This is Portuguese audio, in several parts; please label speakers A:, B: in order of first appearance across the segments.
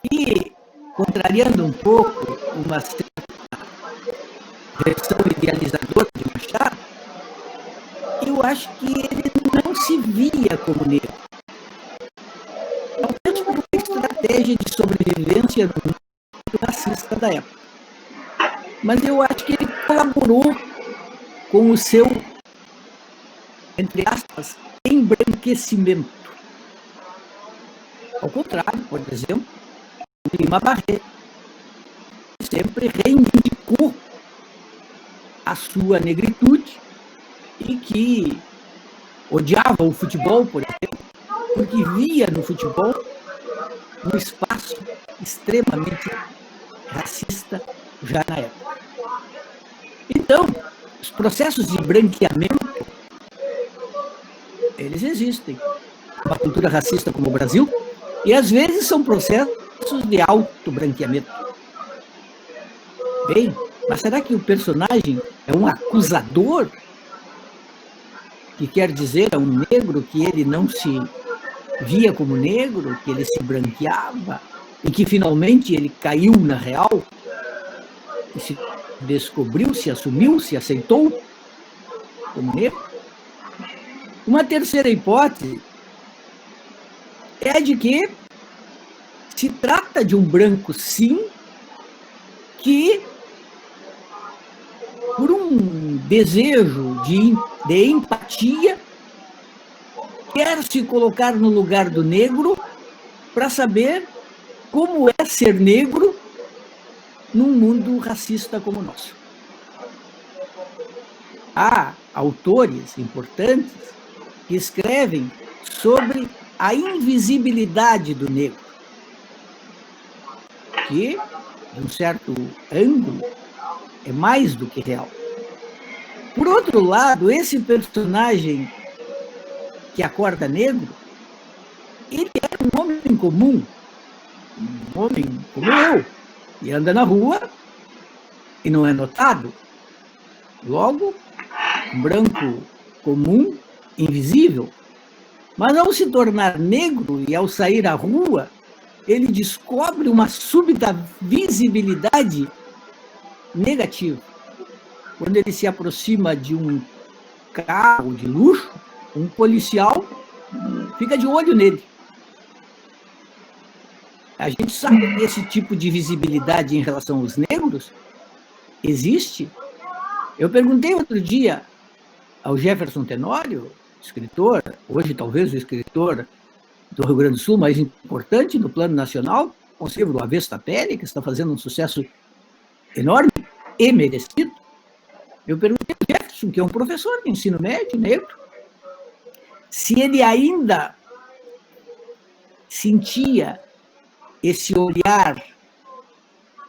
A: E, contrariando um pouco uma certa versão idealizadora de Machado, eu acho que ele não se via como negro. Talvez por uma estratégia de sobrevivência no mundo racista da época. Mas eu acho que ele colaborou com o seu, entre aspas, embranquecimento. Ao contrário, por exemplo, Lima Barreto sempre reivindicou a sua negritude e que odiava o futebol, por exemplo, porque via no futebol um espaço extremamente racista já na época. Então, os processos de branqueamento, eles existem. Uma cultura racista como o Brasil, e às vezes são processos de auto-branqueamento. Bem, mas será que o personagem é um acusador? Que quer dizer a um negro que ele não se via como negro, que ele se branqueava, e que finalmente ele caiu na real, e se descobriu, se assumiu, se aceitou como negro? Uma terceira hipótese é de que se trata de um branco, sim, que, por um desejo de empatia, quer se colocar no lugar do negro para saber como é ser negro num mundo racista como o nosso. Há autores importantes que escrevem sobre a invisibilidade do negro, que, de um certo ângulo, é mais do que real. Por outro lado, esse personagem que acorda negro, ele era um homem comum, um homem como eu, e anda na rua e não é notado. Logo, um branco comum, invisível. Mas ao se tornar negro e ao sair à rua, ele descobre uma súbita visibilidade negativa. Quando ele se aproxima de um carro de luxo, um policial fica de olho nele. A gente sabe que esse tipo de visibilidade em relação aos negros existe. Eu perguntei outro dia ao Jefferson Tenório, escritor, hoje talvez o escritor do Rio Grande do Sul mais importante no plano nacional, com o livro Avesso da Pele, que está fazendo um sucesso enorme e merecido. Eu perguntei ao Jefferson, que é um professor de ensino médio negro, se ele ainda sentia esse olhar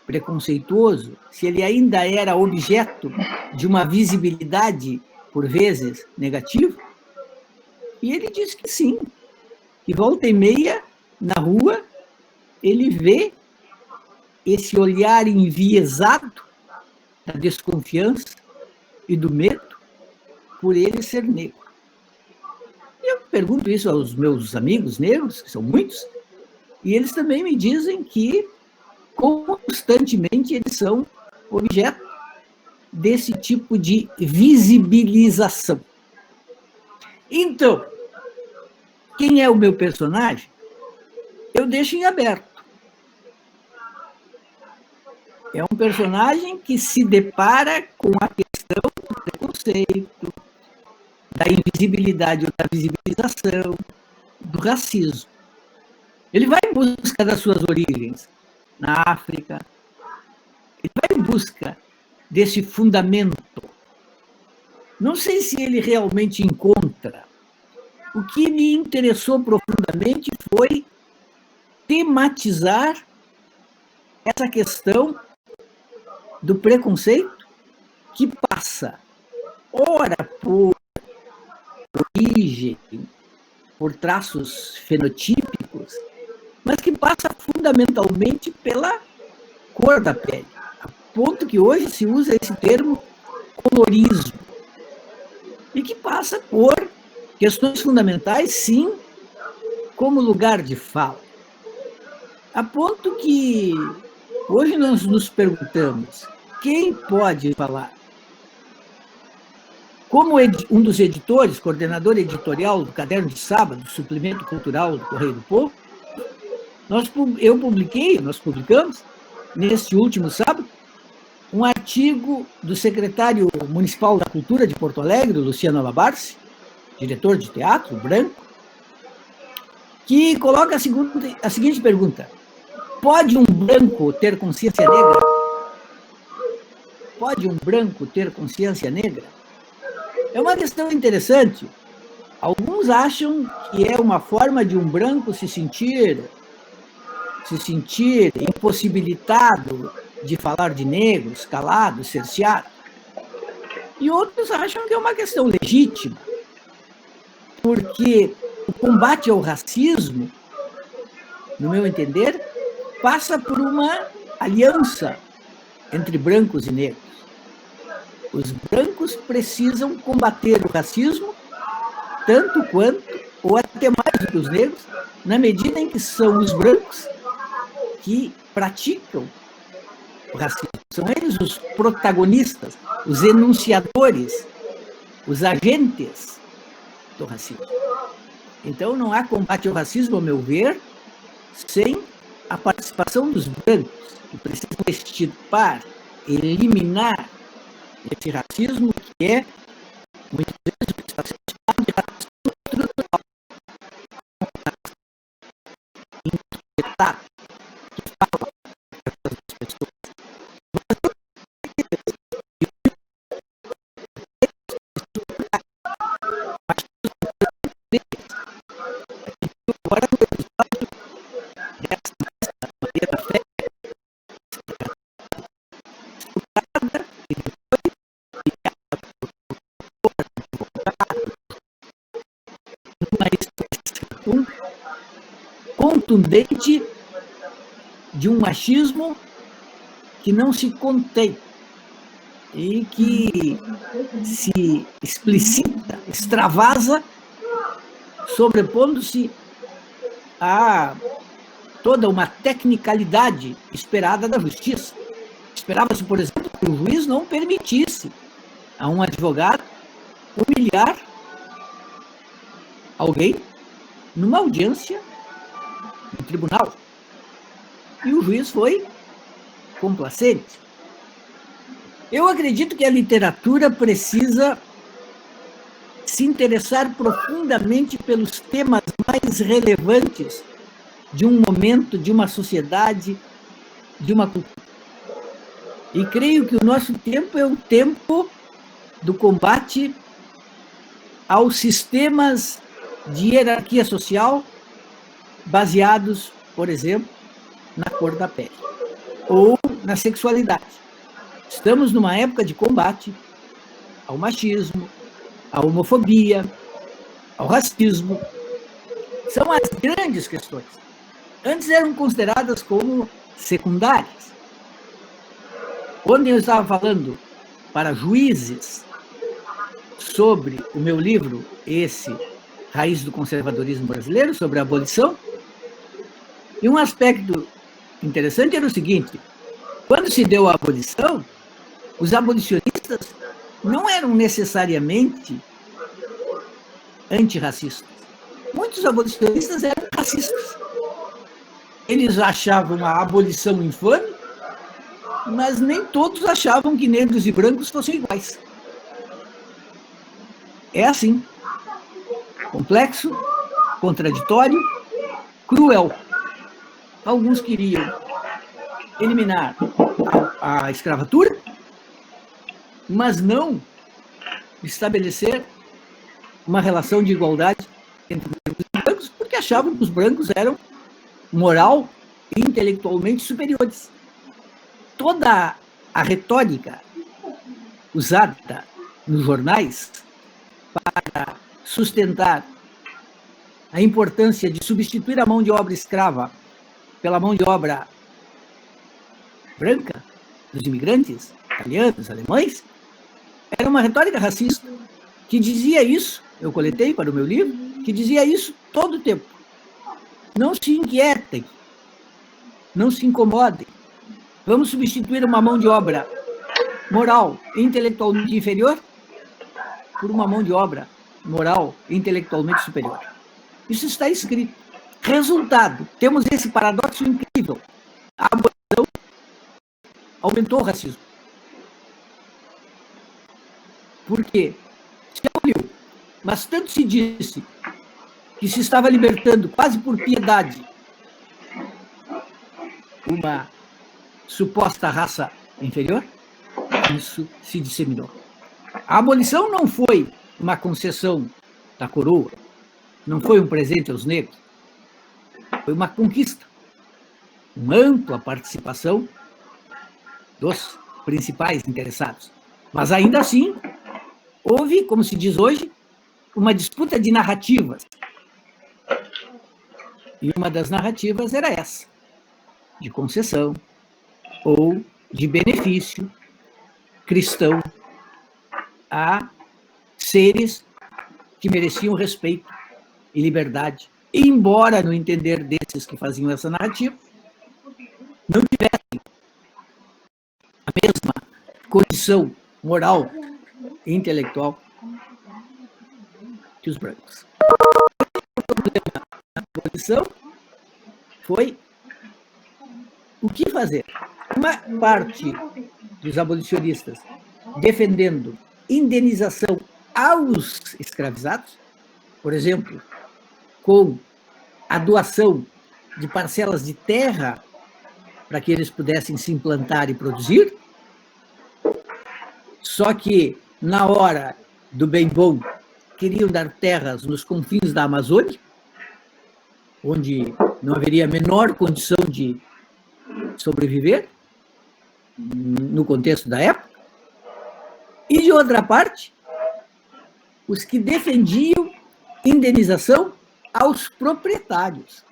A: preconceituoso, se ele ainda era objeto de uma visibilidade, por vezes, negativa. E ele disse que sim, que volta e meia, na rua, ele vê esse olhar enviesado da desconfiança e do medo por ele ser negro. E eu pergunto isso aos meus amigos negros, que são muitos, e eles também me dizem que constantemente eles são objeto desse tipo de visibilização. Então, quem é o meu personagem? Eu deixo em aberto. É um personagem que se depara com a questão do preconceito, da invisibilidade ou da visibilização, do racismo. Ele vai em busca das suas origens na África, ele vai em busca desse fundamento. Não sei se ele realmente encontra. O que me interessou profundamente foi tematizar essa questão do preconceito que passa, ora, por origem, por traços fenotípicos, mas que passa fundamentalmente pela cor da pele, a ponto que hoje se usa esse termo colorismo, e que passa por questões fundamentais, sim, como lugar de fala. A ponto que hoje nós nos perguntamos, quem pode falar? Como um dos editores, coordenador editorial do Caderno de Sábado, suplemento cultural do Correio do Povo, nós publicamos, neste último sábado, um artigo do secretário municipal da Cultura de Porto Alegre, Luciano Alabarce, diretor de teatro, branco, que coloca a seguinte pergunta: pode um branco ter consciência negra? Pode um branco ter consciência negra? É uma questão interessante. Alguns acham que é uma forma de um branco se sentir impossibilitado de falar de negros, calado, cerceado. E outros acham que é uma questão legítima, porque o combate ao racismo, no meu entender, passa por uma aliança entre brancos e negros. Os brancos precisam combater o racismo tanto quanto, ou até mais do que os negros, na medida em que são os brancos que praticam o racismo. São eles os protagonistas, os enunciadores, os agentes do racismo. Então, não há combate ao racismo, ao meu ver, sem a participação dos brancos, que precisam extirpar, eliminar esse racismo que é, muitas vezes, o que está sendo chamado de racismo estrutural, introjetado, que fala para as pessoas. Agora, no episódio dessa maneira fé, estruturada e depois criada por uma expressão contundente de um machismo que não se contém e que se explicita, extravasa, sobrepondo-se a toda uma tecnicalidade esperada da justiça. Esperava-se, por exemplo, que o juiz não permitisse a um advogado humilhar alguém numa audiência no tribunal. E o juiz foi complacente. Eu acredito que a literatura precisa se interessar profundamente pelos temas mais relevantes de um momento, de uma sociedade, de uma cultura. E creio que o nosso tempo é o tempo do combate aos sistemas de hierarquia social baseados, por exemplo, na cor da pele ou na sexualidade. Estamos numa época de combate ao machismo, à homofobia, ao racismo. São as grandes questões. Antes eram consideradas como secundárias. Ontem eu estava falando para juízes sobre o meu livro, esse, Raiz do Conservadorismo Brasileiro, sobre a abolição, e um aspecto interessante era o seguinte: quando se deu a abolição, os abolicionistas não eram necessariamente antirracistas. Muitos abolicionistas eram racistas. Eles achavam a abolição infame, mas nem todos achavam que negros e brancos fossem iguais. É assim. Complexo, contraditório, cruel. Alguns queriam eliminar a escravatura, mas não estabelecer uma relação de igualdade entre brancos e brancos, porque achavam que os brancos eram moral e intelectualmente superiores. Toda a retórica usada nos jornais para sustentar a importância de substituir a mão de obra escrava pela mão de obra branca dos imigrantes italianos, alemães, era uma retórica racista que dizia isso, eu coletei para o meu livro, que dizia isso todo o tempo. Não se inquietem não se incomodem. Vamos substituir uma mão de obra moral e intelectualmente inferior por uma mão de obra moral e intelectualmente superior. Isso está escrito. Resultado, temos esse paradoxo incrível. A abolição aumentou o racismo. Por quê? Se aboliu, mas tanto se disse que se estava libertando, quase por piedade, uma suposta raça inferior, isso se disseminou. A abolição não foi uma concessão da coroa, não foi um presente aos negros, foi uma conquista, uma ampla participação dos principais interessados. Mas ainda assim, houve, como se diz hoje, uma disputa de narrativas. E uma das narrativas era essa, de concessão ou de benefício cristão a seres que mereciam respeito e liberdade. E, embora, no entender desses que faziam essa narrativa, não tivessem a mesma condição moral e intelectual que os brancos. O problema da abolição foi o que fazer. Uma parte dos abolicionistas defendendo indenização aos escravizados, por exemplo, com a doação de parcelas de terra para que eles pudessem se implantar e produzir. Só que, na hora do bem bom, queriam dar terras nos confins da Amazônia, onde não haveria a menor condição de sobreviver, no contexto da época. E, de outra parte, os que defendiam indenização aos proprietários.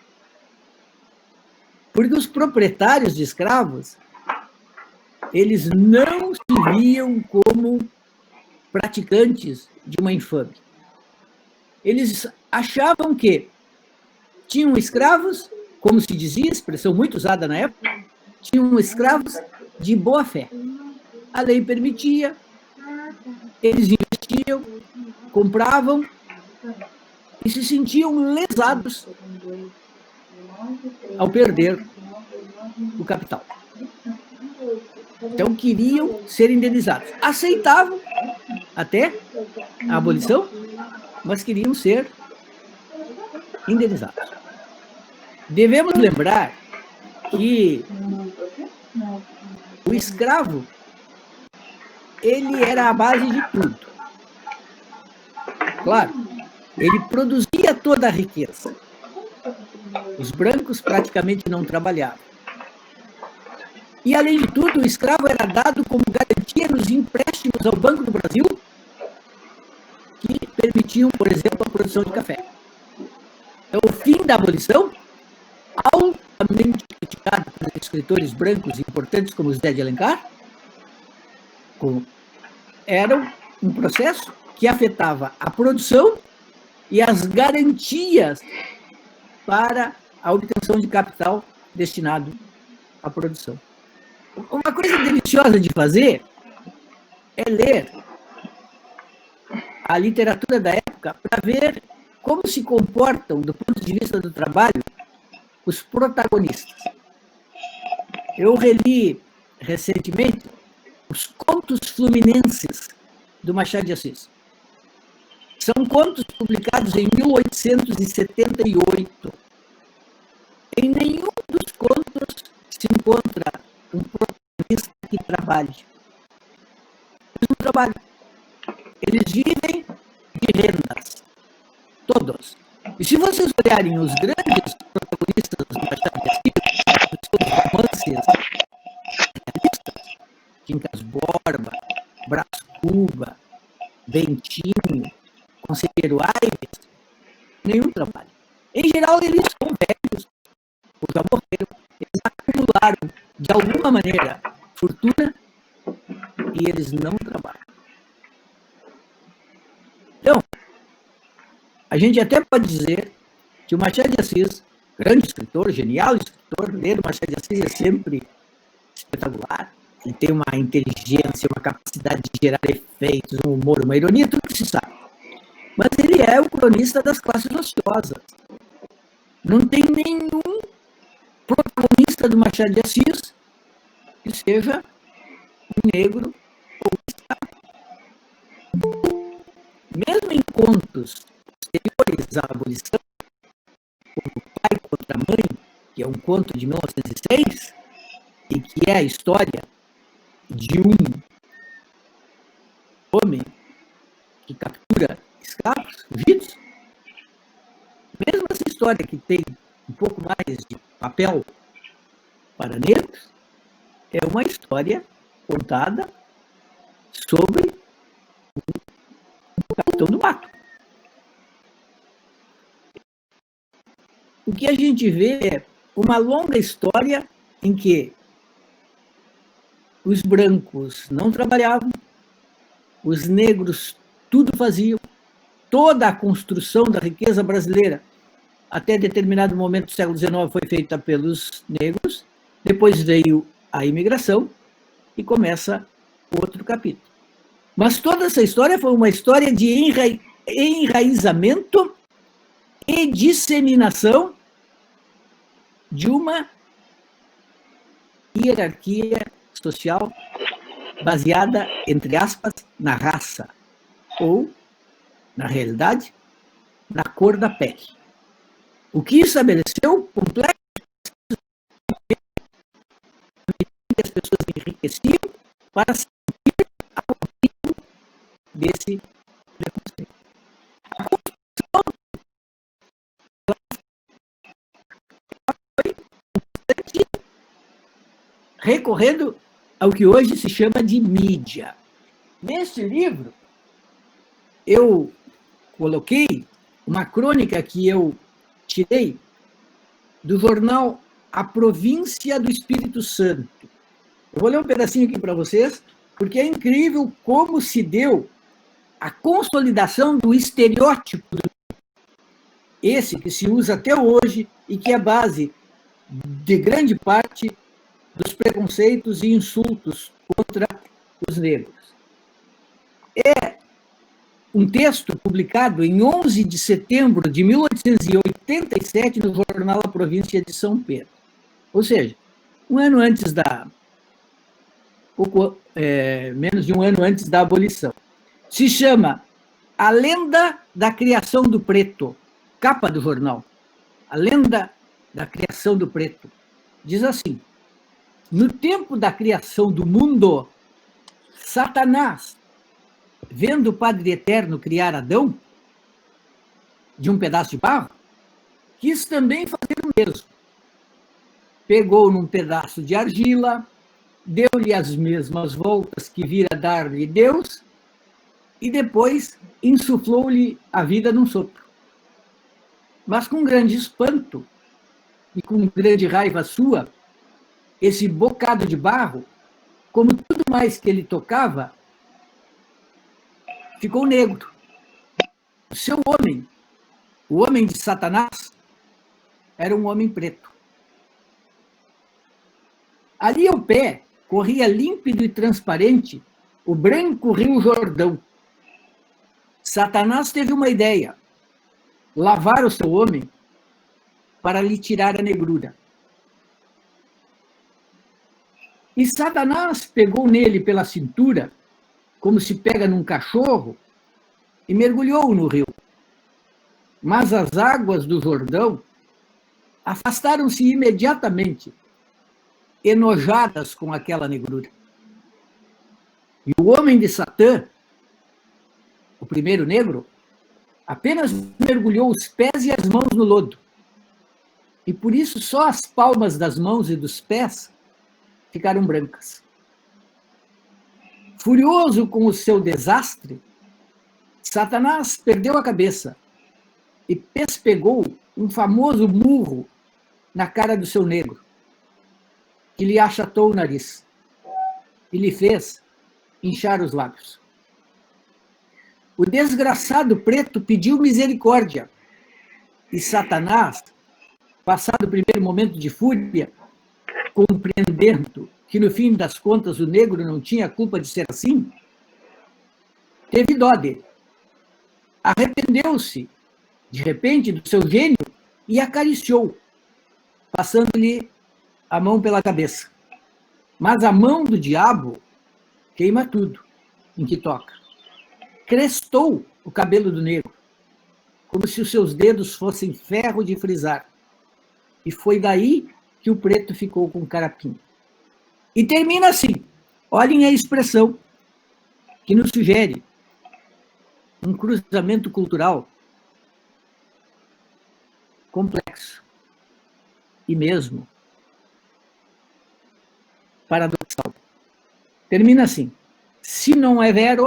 A: Porque os proprietários de escravos, eles não se viam como praticantes de uma infâmia. Eles achavam que tinham escravos, como se dizia, expressão muito usada na época, tinham escravos de boa fé. A lei permitia, eles investiam, compravam e se sentiam lesados ao perder o capital. Então, queriam ser indenizados. Aceitavam até a abolição, mas queriam ser indenizados. Devemos lembrar que o escravo, ele era a base de tudo. Claro, ele produzia toda a riqueza. Os brancos praticamente não trabalhavam. E, além de tudo, o escravo era dado como garantia nos empréstimos ao Banco do Brasil, que permitiam, por exemplo, a produção de café. Então, o fim da abolição, altamente criticado por escritores brancos importantes como José de Alencar, era um processo que afetava a produção e as garantias para a obtenção de capital destinado à produção. Uma coisa deliciosa de fazer é ler a literatura da época para ver como se comportam, do ponto de vista do trabalho, os protagonistas. Eu reli recentemente os Contos Fluminenses do Machado de Assis. São contos publicados em 1878. Em nenhum dos contos se encontra um protagonista que trabalhe. Eles não trabalham. Eles vivem de rendas. Todos. E se vocês olharem os grandes protagonistas do Machado de Assis, os seus romances realistas, Quincas Borba, Brás Cuba, Bentinho, Conselheiro Aires, nenhum trabalho. Em geral, eles são velhos, ou já morreram, eles acumularam, de alguma maneira, fortuna, e eles não trabalham. Então, a gente até pode dizer que o Machado de Assis, grande escritor, genial escritor, ler Machado de Assis é sempre espetacular. Ele tem uma inteligência, uma capacidade de gerar efeitos, um humor, uma ironia, tudo que se sabe. Mas ele é o cronista das classes ociosas. Não tem nenhum protagonista do Machado de Assis que seja um negro ou escravo. Mesmo em contos posteriores à abolição, como Pai contra a Mãe, que é um conto de 1906, e que é a história de um homem que captura escravos, fugidos, mesmo essa história que tem um pouco mais de papel para negros, é uma história contada sobre o capitão do mato. O que a gente vê é uma longa história em que os brancos não trabalhavam, os negros tudo faziam, toda a construção da riqueza brasileira até determinado momento do século XIX foi feita pelos negros, depois veio a imigração e começa outro capítulo. Mas toda essa história foi uma história de enraizamento e disseminação de uma hierarquia social baseada, entre aspas, na raça, ou, na realidade, na cor da pele. O que estabeleceu complexo que as pessoas enriqueciam para sentir a origem desse preconceito. A construção foi recorrendo ao que hoje se chama de mídia. Neste livro, eu coloquei uma crônica que eu tirei do jornal A Província do Espírito Santo. Eu vou ler um pedacinho aqui para vocês, porque é incrível como se deu a consolidação do estereótipo, esse que se usa até hoje e que é base de grande parte dos preconceitos e insultos contra os negros. É um texto publicado em 11 de setembro de 1887 no jornal A Província de São Pedro. Ou seja, menos de um ano antes da abolição. Se chama A Lenda da Criação do Preto, capa do jornal. A Lenda da Criação do Preto. Diz assim: no tempo da criação do mundo, Satanás, vendo o Padre Eterno criar Adão de um pedaço de barro, quis também fazer o mesmo. Pegou num pedaço de argila, deu-lhe as mesmas voltas que vira dar-lhe Deus e depois insuflou-lhe a vida num sopro. Mas com grande espanto e com grande raiva sua, esse bocado de barro, como tudo mais que ele tocava, ficou negro. O seu homem, o homem de Satanás, era um homem preto. Ali ao pé, corria límpido e transparente o branco rio Jordão. Satanás teve uma ideia: lavar o seu homem para lhe tirar a negrura. E Satanás pegou nele pela cintura, como se pega num cachorro, e mergulhou no rio. Mas as águas do Jordão afastaram-se imediatamente, enojadas com aquela negrura. E o homem de Satã, o primeiro negro, apenas mergulhou os pés e as mãos no lodo. E por isso só as palmas das mãos e dos pés ficaram brancas. Furioso com o seu desastre, Satanás perdeu a cabeça e pespegou um famoso murro na cara do seu negro, que lhe achatou o nariz e lhe fez inchar os lábios. O desgraçado preto pediu misericórdia e Satanás passado o primeiro momento de fúria, compreendendo que, no fim das contas, o negro não tinha culpa de ser assim, teve dó dele. Arrependeu-se, de repente, do seu gênio e acariciou, passando-lhe a mão pela cabeça. Mas a mão do diabo queima tudo em que toca. Crestou o cabelo do negro, como se os seus dedos fossem ferro de frisar. E foi daí que o preto ficou com carapinho. E termina assim. Olhem a expressão que nos sugere um cruzamento cultural complexo e mesmo paradoxal. Termina assim. Se não é vero,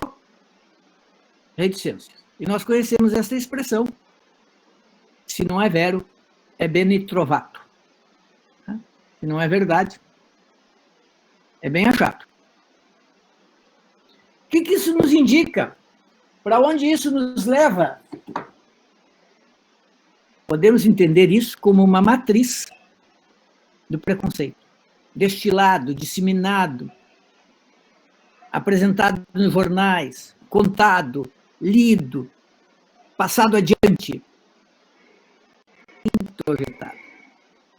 A: reticência. E nós conhecemos essa expressão. Se não é vero, é bene trovato. Se não é verdade, é bem achado. O que isso nos indica? Para onde isso nos leva? Podemos entender isso como uma matriz do preconceito, destilado, disseminado, apresentado nos jornais, contado, lido, passado adiante, introjetado.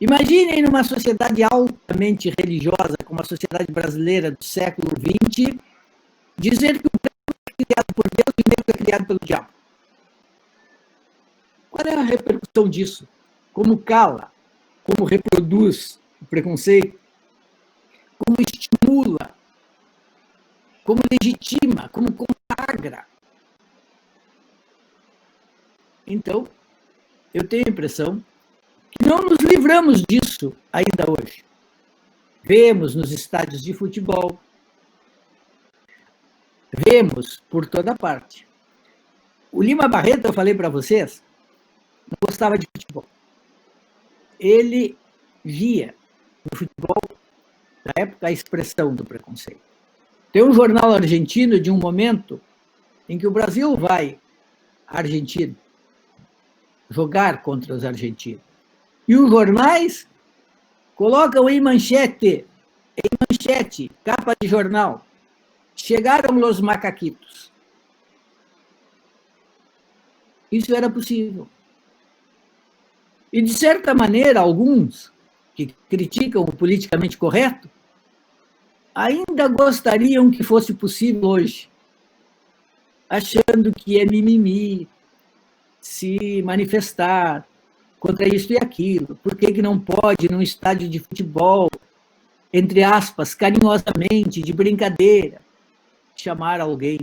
A: Imaginem numa sociedade altamente religiosa, como a sociedade brasileira do século XX, dizer que o branco é criado por Deus e o negro é criado pelo diabo. Qual é a repercussão disso? Como cala? Como reproduz o preconceito? Como estimula? Como legitima? Como consagra? Então, eu tenho a impressão que não nos livramos disso ainda hoje. Vemos nos estádios de futebol, vemos por toda parte. O Lima Barreto, eu falei para vocês, não gostava de futebol. Ele via no futebol, na época, a expressão do preconceito. Tem um jornal argentino de um momento em que o Brasil vai à Argentina jogar contra os argentinos. E os jornais colocam em manchete, capa de jornal, chegaram os macaquitos. Isso era possível. E, de certa maneira, alguns que criticam o politicamente correto ainda gostariam que fosse possível hoje, achando que é mimimi se manifestar contra isso e aquilo. Por que não pode, num estádio de futebol, entre aspas, carinhosamente, de brincadeira, chamar alguém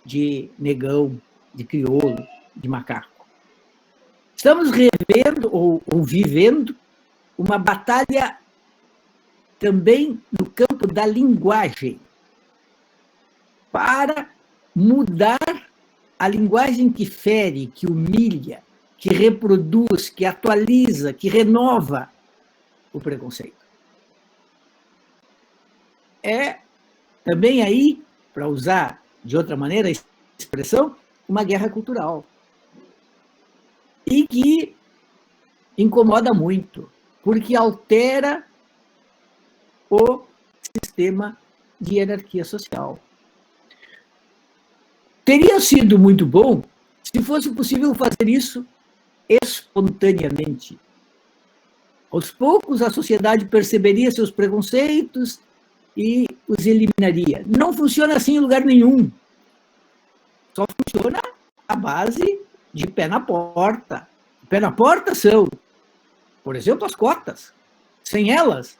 A: de negão, de crioulo, de macaco? Estamos revendo ou vivendo uma batalha também no campo da linguagem para mudar a linguagem que fere, que humilha, que reproduz, que atualiza, que renova o preconceito. É também aí, para usar de outra maneira a expressão, uma guerra cultural. E que incomoda muito, porque altera o sistema de hierarquia social. Teria sido muito bom se fosse possível fazer isso espontaneamente. Aos poucos, a sociedade perceberia seus preconceitos e os eliminaria. Não funciona assim em lugar nenhum. Só funciona à base de pé na porta. Pé na porta são, por exemplo, as cotas. Sem elas,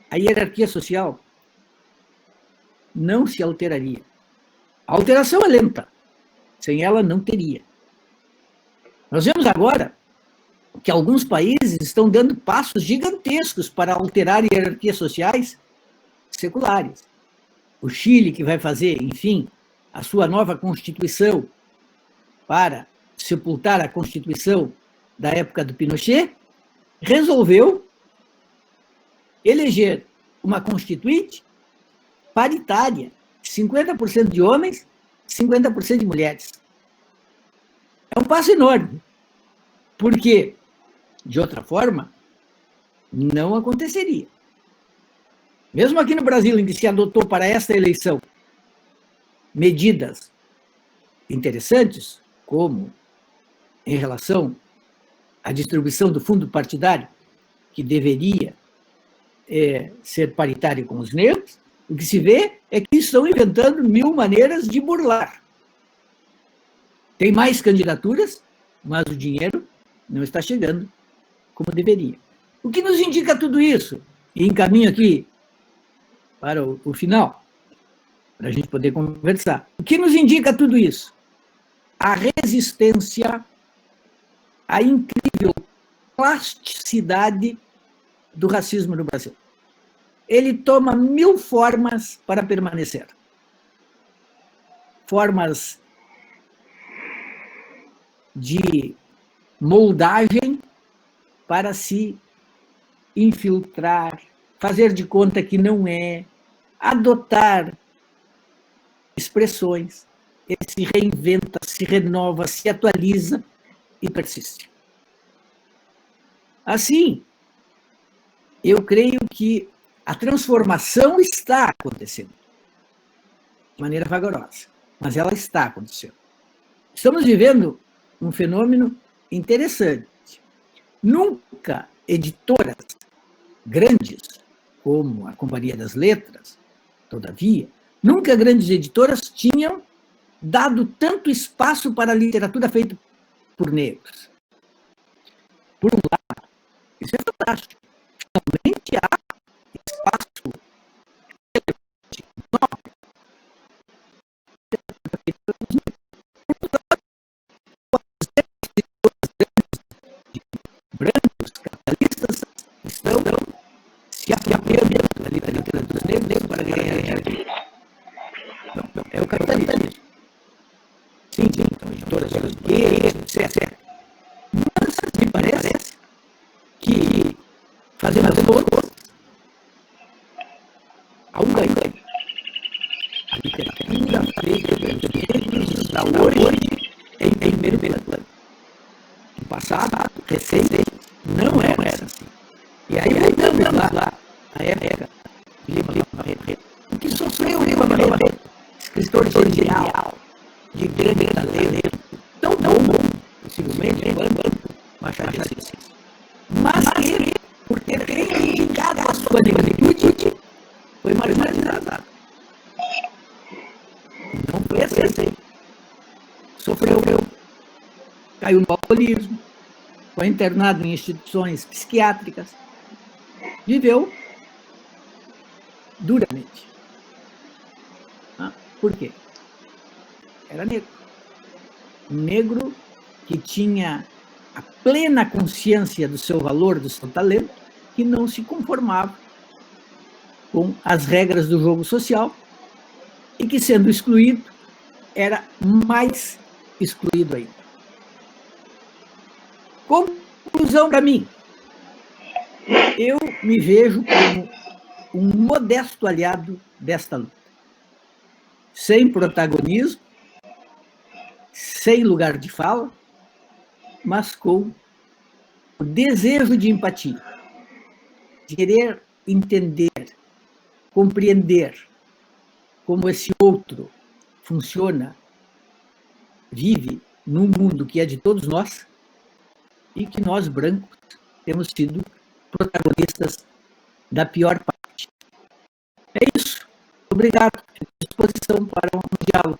A: a hierarquia social não se alteraria. A alteração é lenta. Sem ela, não teria. Nós vemos agora que alguns países estão dando passos gigantescos para alterar hierarquias sociais seculares. O Chile, que vai fazer, enfim, a sua nova Constituição para sepultar a Constituição da época do Pinochet, resolveu eleger uma constituinte paritária, 50% de homens, 50% de mulheres. É um passo enorme. Porque, de outra forma, não aconteceria. Mesmo aqui no Brasil, em que se adotou para esta eleição medidas interessantes, como em relação à distribuição do fundo partidário, que deveria ser paritário com os negros, o que se vê é que estão inventando 1000 maneiras de burlar. Tem mais candidaturas, mas o dinheiro não está chegando como deveria. O que nos indica tudo isso? E encaminho aqui para o final, para a gente poder conversar. O que nos indica tudo isso? A resistência à incrível plasticidade do racismo no Brasil. Ele toma 1000 formas para permanecer. Formas de moldagem para se infiltrar, fazer de conta que não é, adotar expressões. Ele se reinventa, se renova, se atualiza e persiste. Assim, eu creio que a transformação está acontecendo de maneira vagarosa, mas ela está acontecendo. Estamos vivendo um fenômeno interessante. Nunca editoras grandes, como a Companhia das Letras, todavia, nunca grandes editoras tinham dado tanto espaço para a literatura feita por negros. Por um lado, isso é fantástico. Finalmente há espaço brancos, capitalistas, estão se apropriando da literatura dos negros para ganhar dinheiro. É o capitalismo. Sim, então, editoras gays, etc. Mas me parece que, fazendo as contas, há um ganho. A literatura feita pelos negros está hoje em primeiro plano. No passado, recente, não era assim. E aí voltamos lá, à época de Lima Barreto, o que sofreu Lima Barreto, escritor genial, de grande talento, tão bom, possivelmente, quanto Machado de Assis. Mas que, por ter reivindicado a sua negritude, foi marginalizado. Não foi assim. Sofreu, caiu no alcoolismo, foi internado em instituições psiquiátricas, viveu duramente. Por quê? Era negro. Um negro que tinha a plena consciência do seu valor, do seu talento, que não se conformava com as regras do jogo social e que, sendo excluído, era mais excluído ainda. Conclusão para mim, eu me vejo como um modesto aliado desta luta. Sem protagonismo, sem lugar de fala, mas com o desejo de empatia, de querer entender, compreender como esse outro funciona, vive num mundo que é de todos nós e que nós, brancos, temos sido protagonistas da pior parte. É isso. Obrigado. À disposição para um diálogo.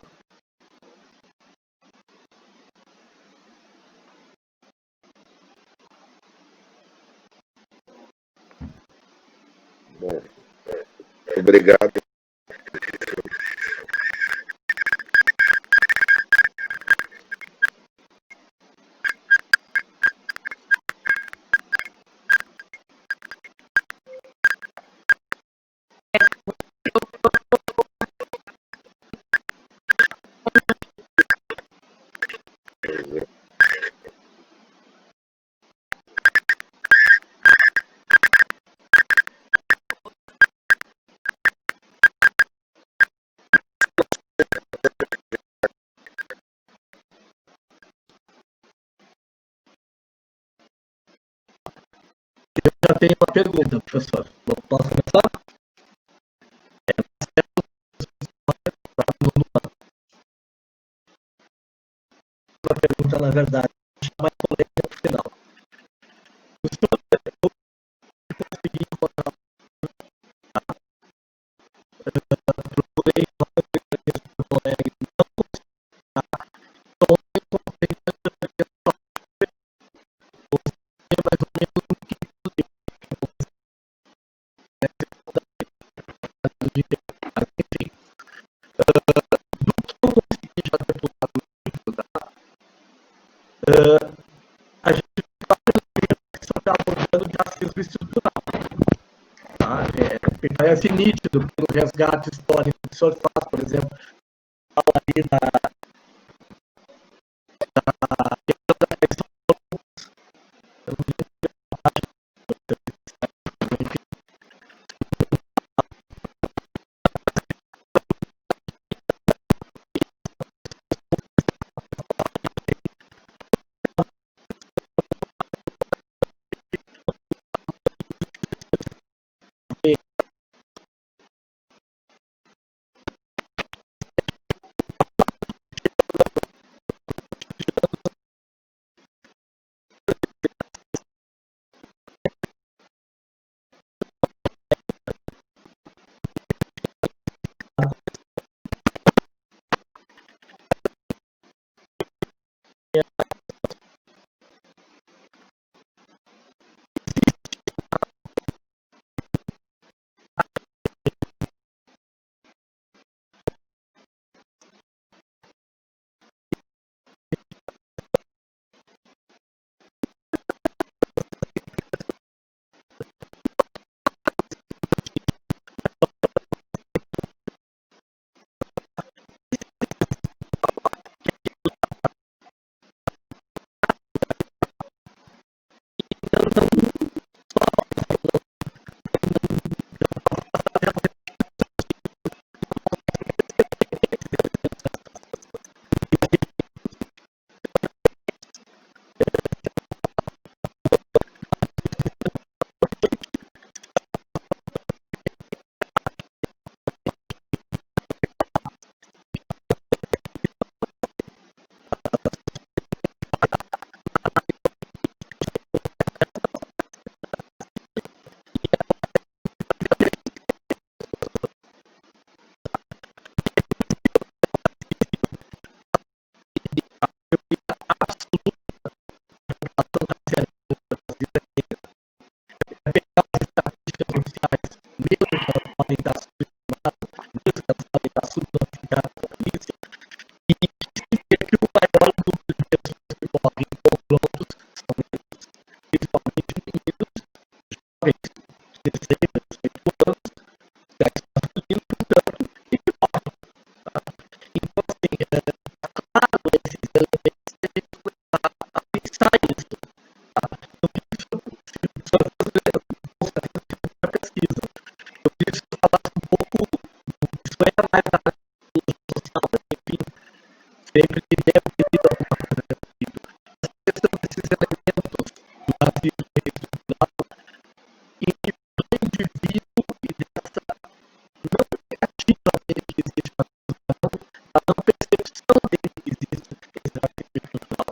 B: Bom, obrigado.
C: tenho uma pergunta, professor. Posso começar? Uma pergunta, na verdade, mais polêmica para o final. O senhor conseguiu encontrar procurei colega, não consegui, mais ou menos um quinto de enfim, do que eu consegui já deputado a gente está abordando de racismo estrutural. Tá? Me parece nítido pelo resgate histórico que o senhor faz, por exemplo, fala ali da sempre que deve ter alguma coisa possível. A questão desses elementos do racismo estrutural e que o indivíduo e dessa não negativa dele que existe na situação, a não percepção dele que existe esse racismo estrutural.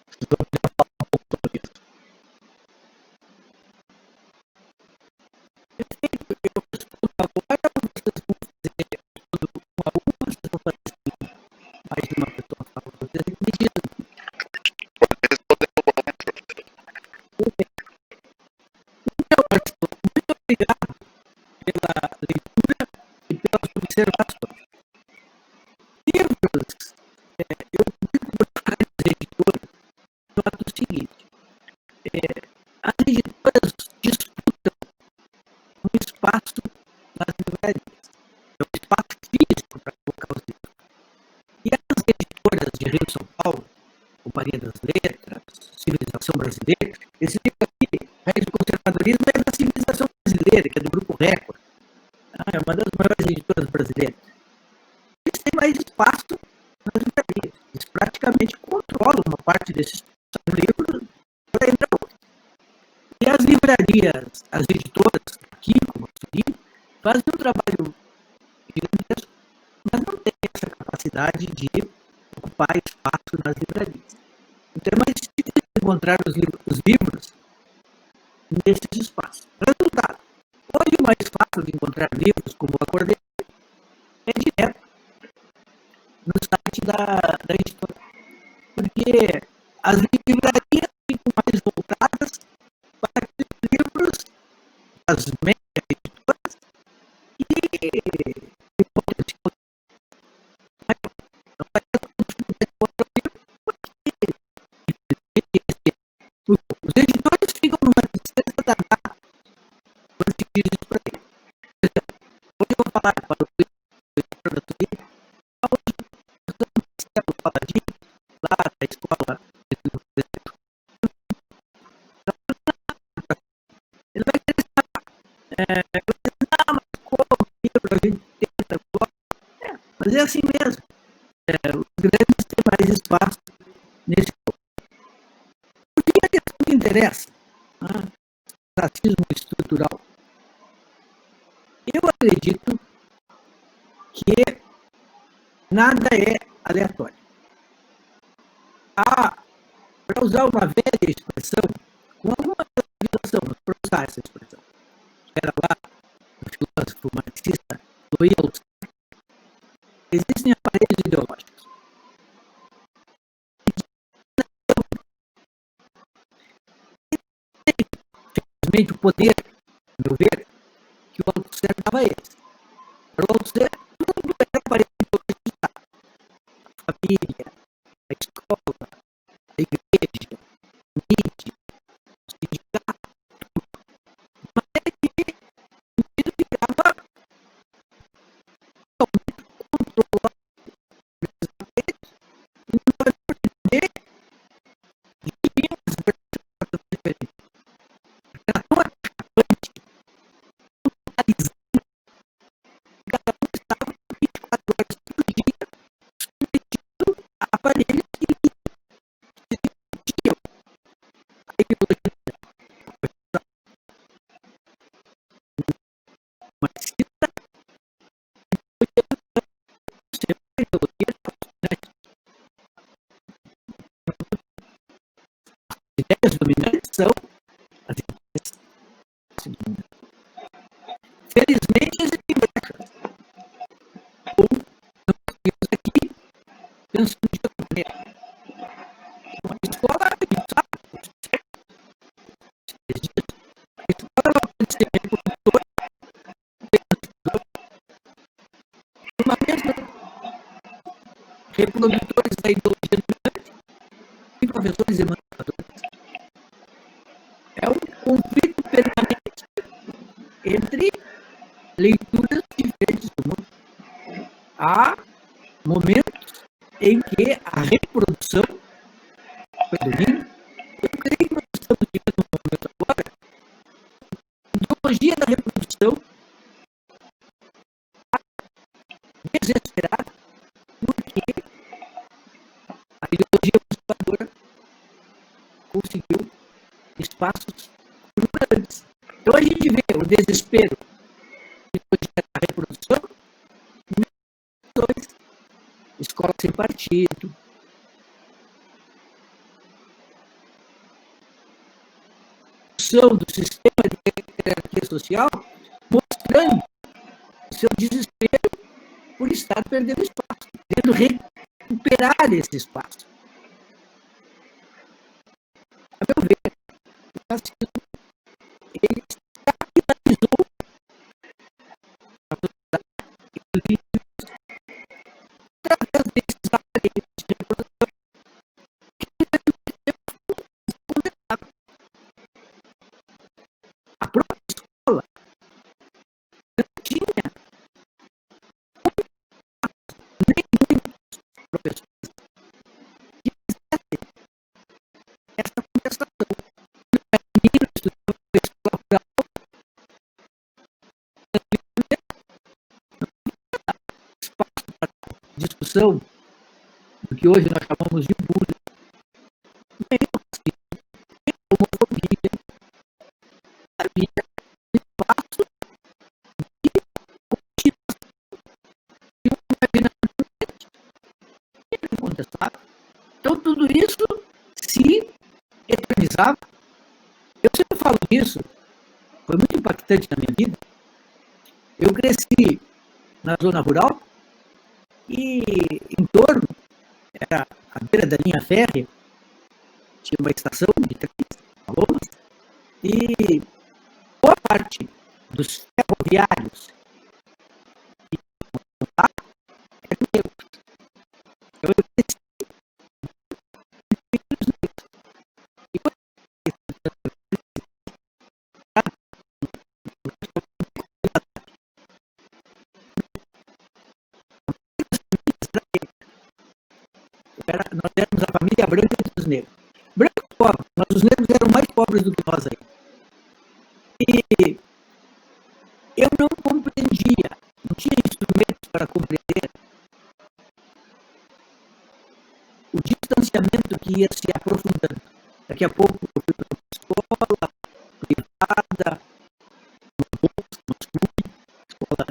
C: Preciso falar um pouco sobre isso.
A: Mais de uma pessoa fala, você tem que medir. Muito obrigado pela leitura e pelas observações. Livros, eu digo para várias editoras, eu acho o seguinte, as editoras disputam um espaço nas livrarias, é um espaço físico para colocar os livros. E as editoras de Rio São Paulo, Companhia das Letras, Civilização Brasileira, esse livro aqui, Raiz do Conservadorismo, é da Civilização Brasileira, que é do Grupo Record. É uma das maiores editoras brasileiras. Eles têm mais espaço nas livrarias. Eles praticamente controlam uma parte desse espaço do livro para entrar outro. E as livrarias livrarias, as editoras, aqui, como aqui, fazem um trabalho gigantesco, mas não têm essa capacidade de ocupar espaço nas livrarias. Então é mais difícil encontrar os livros nesses espaços. Resultado, hoje o mais fácil de encontrar livros, como eu acordei, é direto no site da editora. Porque as livrarias ficam mais voltadas para aqueles livros das médias editoras e os editores ficam numa distância danada quando se diz isso para ele. Hoje eu vou falar para o editor da Twitter, o Paladino, lá da escola, ele vai querer não, mas como livro a gente tenta, mas é assim mesmo. Os grandes têm mais espaço nesse ponto. Por que a questão que interessa? Racismo estrutural. Eu acredito que nada é aleatório. Para usar uma velha expressão, com alguma legislação, mas para usar essa expressão, era lá o filósofo marxista Louis Althusser, existem aparelhos ideológicos. Infelizmente, o poder, a meu ver, que o Althusser dava a eles. Para o Althusser, tudo era aparelho ideológico. A família, a escola, a igreja, a mídia, o sindicato, mas é que ele ficava totalmente controlado pelos aparelhos e não vai poder dividir as versões diferentes. Era tão atrapante, totalizante, cada um estava 24 horas por dia submetido a aparelhos que discutiam a ideologia marxista, a ideologia as ideias dominantes são as ideias dominantes. Felizmente existem brechas. Ou nós temos aqui pensando de outra maneira. Uma escola, a gente sabe, a escola ela pode ser reprodutora, uma mesma reprodutores da ideologia dominante e professores emancipadores. É um conflito permanente entre leituras diferentes do mundo. Há momentos em que a reprodução predomina. Eu creio que nós estamos vivendo um momento agora, a ideologia da reprodução desesperada, porque a ideologia emancipadora conseguiu espaços grandes. Então a gente vê o desespero da reprodução, escola sem partido, do sistema de hierarquia social, mostrando o seu desespero por estar perdendo espaço, querendo recuperar esse espaço. A meu ver, o racismo, ele capitalizou a sociedade através desses aparelhos de reprodução a própria escola não tinha nenhum professor que fizesse essa contestação. Os meninos estudavam na escola rural, espaço para discussão do que hoje nós chamamos de bullying, nem racismo, nem homofobia, havia um espaço de imaginação incontestável. Então, tudo isso se eternizava. Eu sempre falo disso, foi muito impactante na minha vida. Eu cresci na zona rural e em torno, era à beira da linha férrea, tinha uma estação de trens, Palomas, e boa parte dos ferroviários que iam lá eram negros. Então, eu cresci e quando nós éramos a família branca dos negros. Branco e pobre, mas os negros eram mais pobres do que nós aí. E eu não compreendia, não tinha instrumentos para compreender o distanciamento que ia se aprofundando. Daqui a pouco eu fui para uma escola privada, uma bolsa, uma escola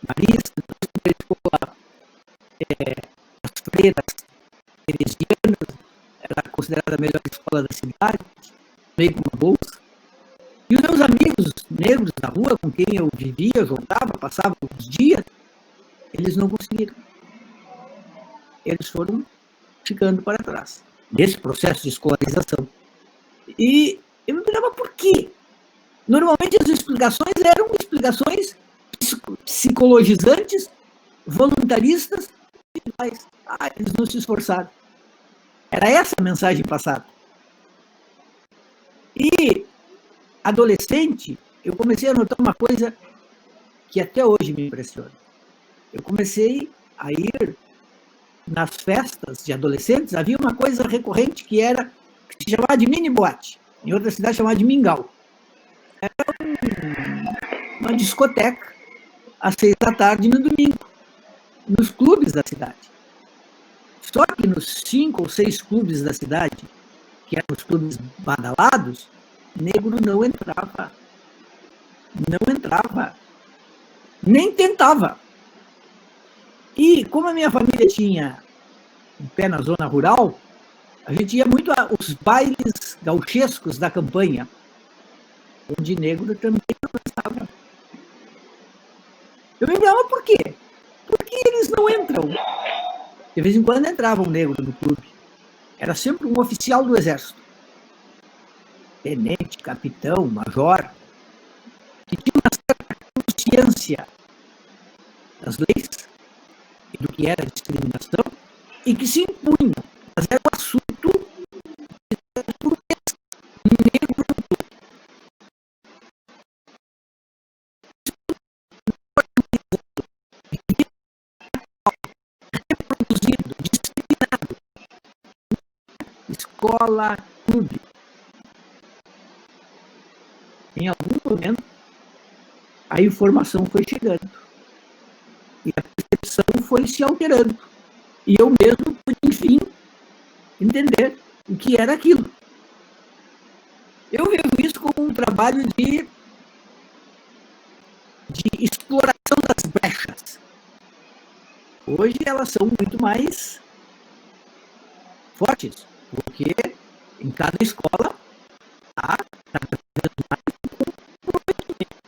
A: marista, depois para a escola as freiras teresianas, era considerada a melhor escola da cidade, meio com uma bolsa. E os meus amigos negros da rua, com quem eu vivia, jogava, passava os dias, eles não conseguiram. Eles foram ficando para trás, nesse processo de escolarização. E eu me perguntava por quê. Normalmente as explicações eram explicações psicologizantes, voluntaristas, mas eles não se esforçaram. Era essa a mensagem passada. E, adolescente, eu comecei a notar uma coisa que até hoje me impressiona. Eu comecei a ir nas festas de adolescentes, havia uma coisa recorrente que se chamava de mini boate, em outra cidade chamava de mingau. Era uma discoteca às 6 da tarde no domingo, nos clubes da cidade. Só que nos 5 ou 6 clubes da cidade, que eram os clubes badalados, negro não entrava. Não entrava. Nem tentava. E como a minha família tinha um pé na zona rural, a gente ia muito aos bailes gauchescos da campanha, onde negro também não estava. Eu me perguntava por quê? Por que eles não entram? De vez em quando entrava um negro no clube. Era sempre um oficial do exército. Tenente, capitão, major, que tinha uma certa consciência das leis e do que era discriminação e que se impunham. Mas era um assunto negro. Reproduzido, disciplinado. Escola, clube. Em algum momento, a informação foi chegando. E a percepção foi se alterando. E eu mesmo pude, enfim, entender o que era aquilo. Eu vejo isso como um trabalho de exploração das brechas. Hoje elas são muito mais fortes, porque em cada escola há cada vez mais um comprometimento.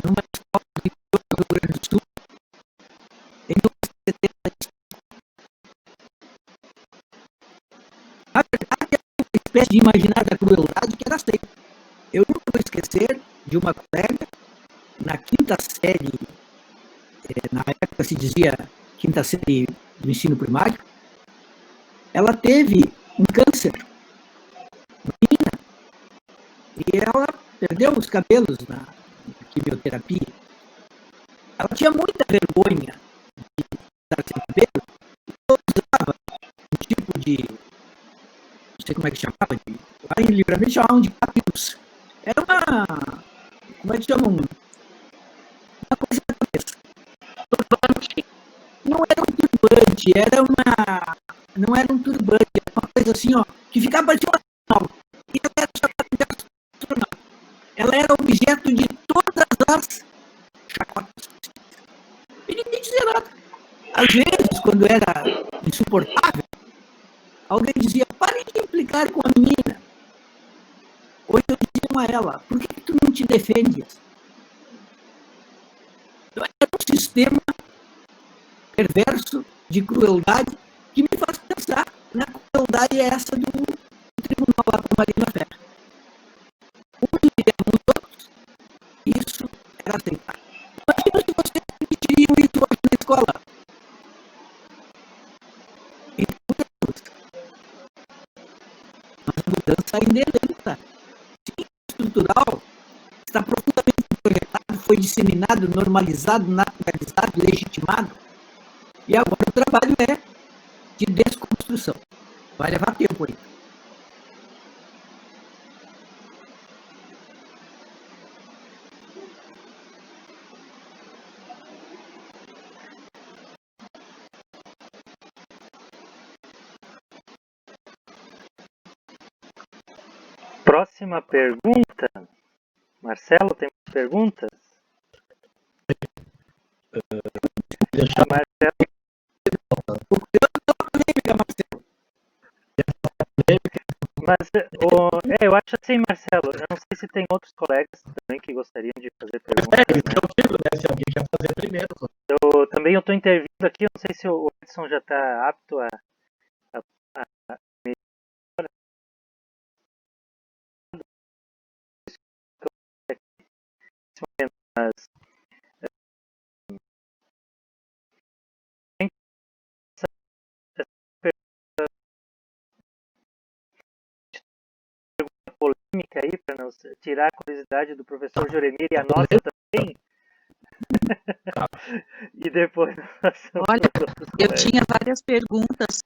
A: Numa escola do Rio Grande do Sul, em 1970, na verdade, é uma espécie de imaginária crueldade que era aceita. Eu nunca vou esquecer de uma colega, na quinta série, na época se dizia quinta série do ensino primário, ela teve um câncer na urina e ela perdeu os cabelos na quimioterapia. Ela tinha muita vergonha de estar sem cabelo e usava um tipo de, não sei como é que chamava, lá em Livramento chamavam de papirus. Era uma, como é que chamam? Uma coisa na cabeça. Turbante. Não era um turbante, era uma não era um turbante, era uma coisa assim, ó, que ficava parecendo um astronauta. E ela era chamada de astronauta. Ela era objeto de todas as chacotas. E ninguém dizia nada. Às vezes, quando era insuportável, alguém dizia, pare de implicar com a menina. Ou eu dizia a ela, por que tu não te defendes? Então, era um sistema perverso de crueldade que me faz pensar na crueldade essa do tribunal lá com a Marina Ferrer. Uns diriam os outros, isso era aceitável. Imagina se vocês permitiriam isso hoje na escola. Mas a mudança ainda é lenta. Sim, estrutural, está profundamente projetado, foi disseminado, normalizado, naturalizado, legitimado. E agora o trabalho é de desconstrução. Vai levar tempo ainda.
D: Próxima pergunta. Marcelo, tem perguntas? Marcelo. Mas eu acho assim, Marcelo, eu não sei se tem outros colegas também que gostariam de fazer perguntas.
C: Isso que eu digo, né? Se alguém quer fazer primeiro.
D: Eu estou intervindo aqui, eu não sei se o Edson já está apto a me... Mas, polêmica aí, para não tirar a curiosidade do professor Joremir e a nossa também. E depois...
E: Olha, eu tinha várias perguntas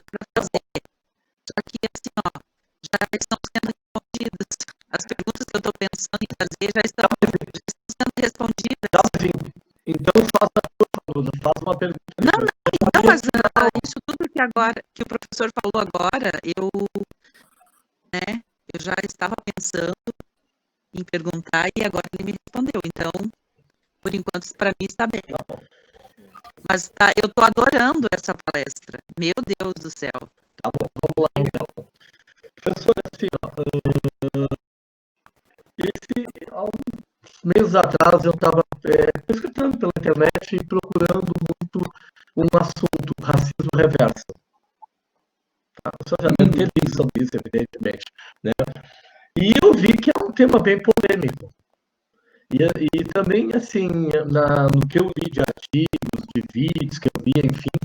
E: para fazer. Só que, assim, ó, já estão sendo respondidas. As perguntas que eu estou pensando em fazer já estão sendo respondidas.
C: Então, faça uma pergunta.
E: Não, mas isso tudo que o professor falou agora, eu já estava pensando em perguntar e agora ele me respondeu. Então, por enquanto, para mim está bem. Mas eu estou adorando essa palestra. Meu Deus do céu.
C: Tá bom, vamos lá então. Professor, assim, há uns meses atrás eu estava pesquisando pela internet e procurando muito um assunto, racismo reverso. A pessoa já deve ter lido sobre isso, evidentemente, né? E eu vi que é um tema bem polêmico. E também, assim, no que eu li de artigos, de vídeos que eu vi, enfim,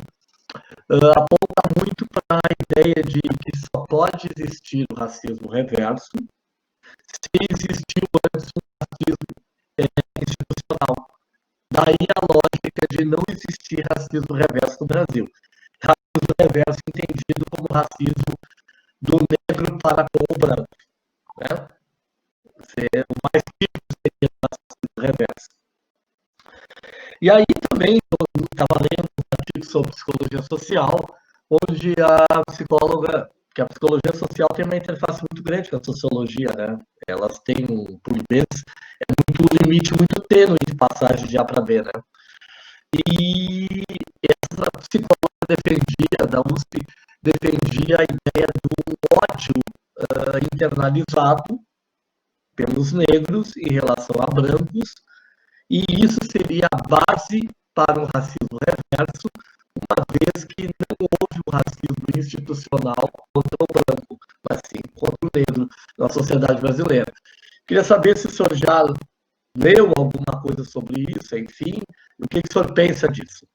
C: aponta muito para a ideia de que só pode existir o racismo reverso se existiu antes um racismo institucional. Daí a lógica de não existir racismo reverso no Brasil. Racismo reverso entendido como racismo do negro para com o branco, né? O mais típico seria o racismo reverso. E aí também eu estava lendo um artigo sobre psicologia social, onde a psicologia social tem uma interface muito grande com a sociologia, né? Elas têm, por vezes, um limite muito tênue de passagem de A para B, né? E essa psicóloga da USP, defendia a ideia do ódio internalizado pelos negros em relação a brancos, e isso seria a base para um racismo reverso, uma vez que não houve um racismo institucional contra o branco, mas sim contra o negro na sociedade brasileira. Queria saber se o senhor já leu alguma coisa sobre isso, enfim, o que o senhor pensa disso?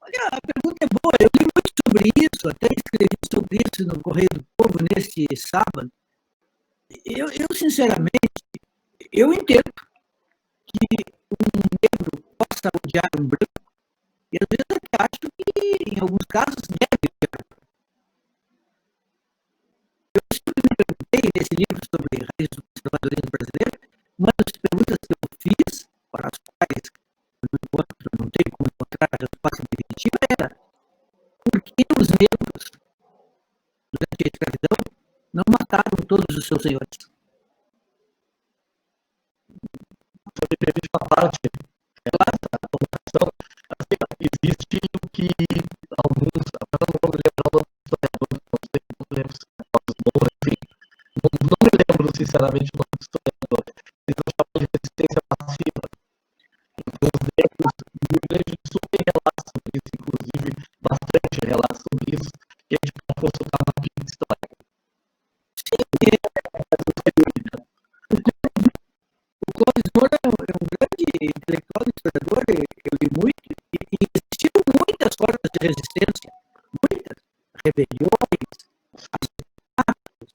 A: Olha, a pergunta é boa, eu li muito sobre isso, até escrevi sobre isso no Correio do Povo neste sábado. Eu sinceramente, eu entendo que um negro possa odiar um branco, e às vezes até acho que, em alguns casos, deve odiar. Eu sempre me perguntei, nesse livro sobre raízes do conservadorismo brasileiro, uma das perguntas que eu fiz, para as quais não tenho como encontrar a resposta definitiva, era: porque os negros, durante a escravidão, não mataram todos os seus senhores.
C: Teve uma parte da população, assim, existe o que alguns, eu não me lembro o nome do historiador, não lembro se é Paulo, enfim, não me lembro sinceramente o nome do historiador, eles não chamam de resistência passiva. Então, os negros do Rio Grande do Sul têm relatos sobre isso, inclusive bastante relatos sobre isso, que a gente pode consultar na Bíblia histórica.
A: O Clóvis Moura é um grande intelectual, historiador, eu li muito, e existiram muitas formas de resistência, muitas rebeliões, assassinatos,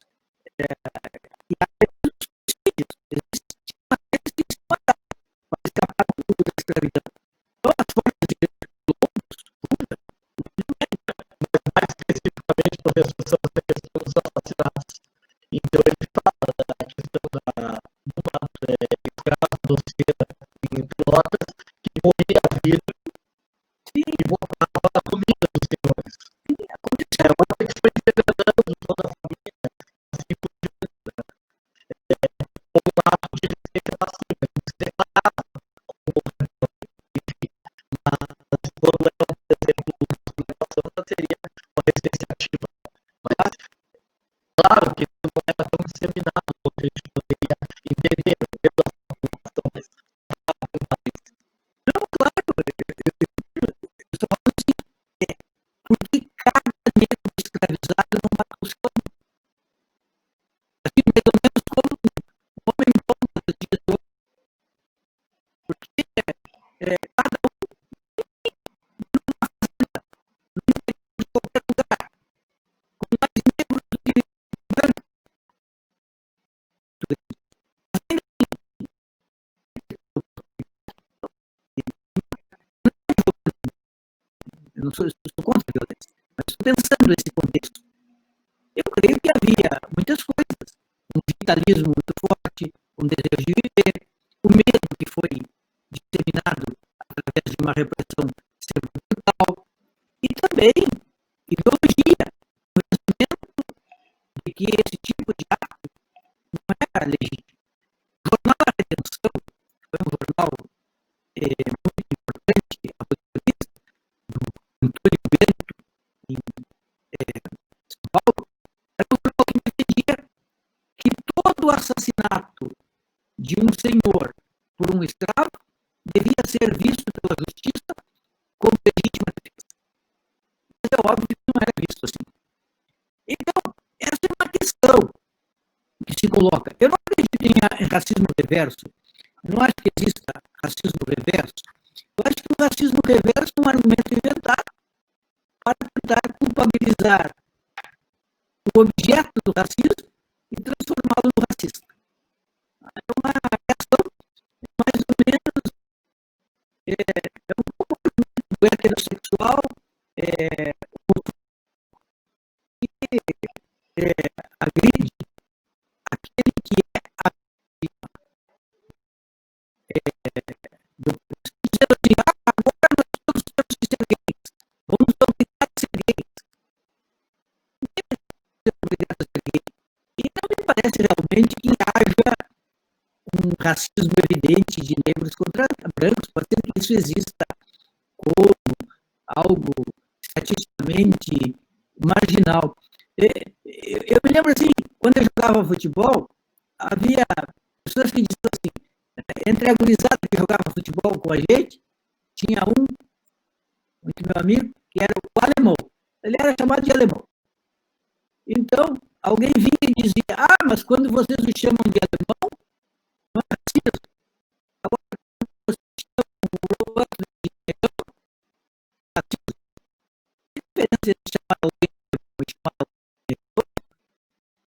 A: e até suicídios. Existiam aqueles que se mataram para escapar da escravidão. Então, as formas de
C: Mais especificamente, professor, sobre a questão dos assassinatos. Então, ele fala da questão de uma escrava doceira em Pelotas que morria a vida e voltava a comida dos senhores. Outra que foi envenenando toda a família, assim por diante. Como um ato de resistência passiva, que se declarava como enfim, mas quando ela, por exemplo, ela seria uma resistência ativa. Mas, claro que isso não era tão disseminado, porque a gente poderia entender pela população, mas
A: não, claro, eu estou falando assim, porque cada negro escravizado não matou o seu amigo. Assim, mais ou menos como um homem bom dos dias de hoje. Porque cada um de qualquer lugar, com mais negros do que brancos. Eu não sou contra a violência, mas estou pensando nesse contexto. Eu creio que havia muitas coisas. Um vitalismo muito forte, um desejo de viver, o medo que foi disseminado através de uma repressão sempre brutal, e também ideologia, conhecimento de que esse tipo de ato não era legítimo. O jornal A Redenção foi um jornal muito importante, abolicionista, do Antônio Bento, em São Paulo, era um jornal que defendia que todo assassinato de um senhor por um escravo devia ser visto pela justiça como legítima defesa. Mas é óbvio que não era visto assim. Então, essa é uma questão que se coloca. Eu não acredito em racismo reverso. Eu não acho que exista racismo reverso. Eu acho que o racismo reverso é um argumento inventado para tentar culpabilizar o objeto do racismo e transformá-lo no racista. É uma questão mais ou menos um comportamento do heterossexual que agride aquele que é acima. Dizendo assim, agora nós todos temos que ser gays. Vamos ser obrigados a ser gays. Ninguém vai ser obrigado a ser gay. E não me parece realmente que haja um racismo evidente de negros contra brancos. Pode ser que isso exista como algo estatisticamente marginal. Eu me lembro assim, quando eu jogava futebol, havia pessoas que diziam assim, entre a gurizada que jogava futebol com a gente, tinha muito meu amigo, que era o alemão. Ele era chamado de alemão. Então, alguém vinha e dizia, mas quando vocês o chamam de alemão, não é racismo. Agora, quando vocês chamam o outro de negão, é racismo. A diferença de chamar alguém de alemão e chamar alguém de negão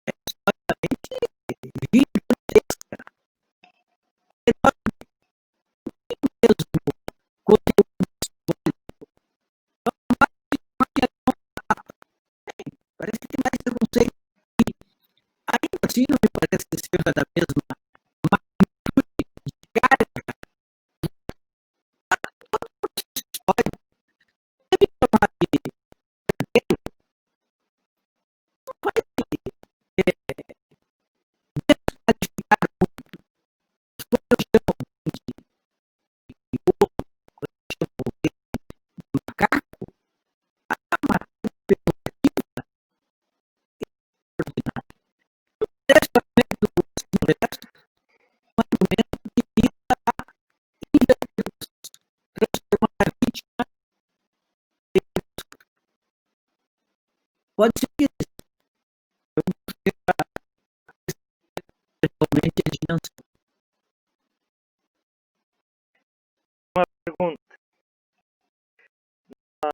A: é historicamente gigantesca. Mesmo conteúdo simbólico. Parece que tem mais preconceito. Ainda assim, não me parece que seja da mesma magnitude de carga. Todo o processo histórico deve chamar de Pode ser que
C: realmente a dimensão.
D: Uma pergunta. Nós,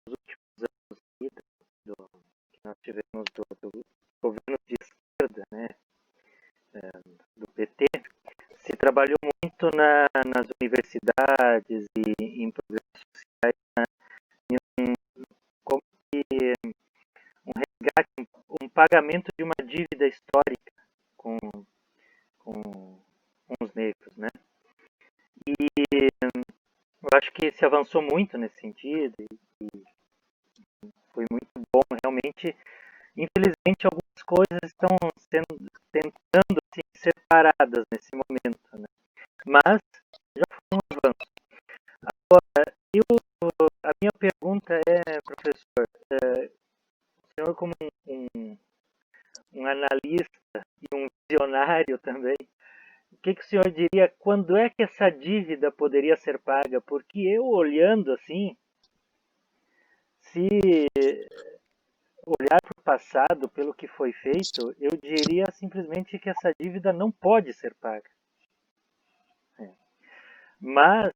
D: nos últimos anos que nós tivemos do governo de esquerda, né, do PT, se trabalhou muito nas universidades e em programas sociais, né, como que um resgate, um pagamento de uma dívida histórica com os negros, né? E eu acho que se avançou muito nesse sentido e foi muito bom, realmente. Infelizmente, algumas coisas estão tentando assim, ser paradas nesse momento, né? Mas já foi um avanço. Agora, a minha pergunta é, professor, o senhor como um analista e um visionário também, o que o senhor diria, quando é que essa dívida poderia ser paga? Porque eu olhando assim, se olhar para o passado, pelo que foi feito, eu diria simplesmente que essa dívida não pode ser paga. Mas,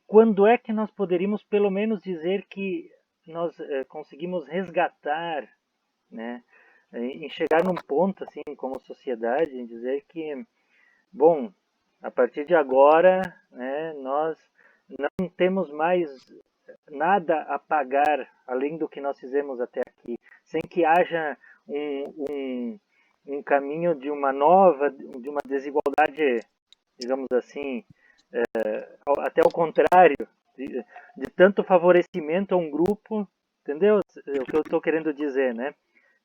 D: quando é que nós poderíamos pelo menos dizer que nós conseguimos resgatar, né, em chegar num ponto, assim, como sociedade, em dizer que, bom, a partir de agora, né, nós não temos mais nada a pagar além do que nós fizemos até aqui, sem que haja um caminho de uma desigualdade, digamos assim, até ao contrário, de tanto favorecimento a um grupo, entendeu? É o que eu estou querendo dizer, né?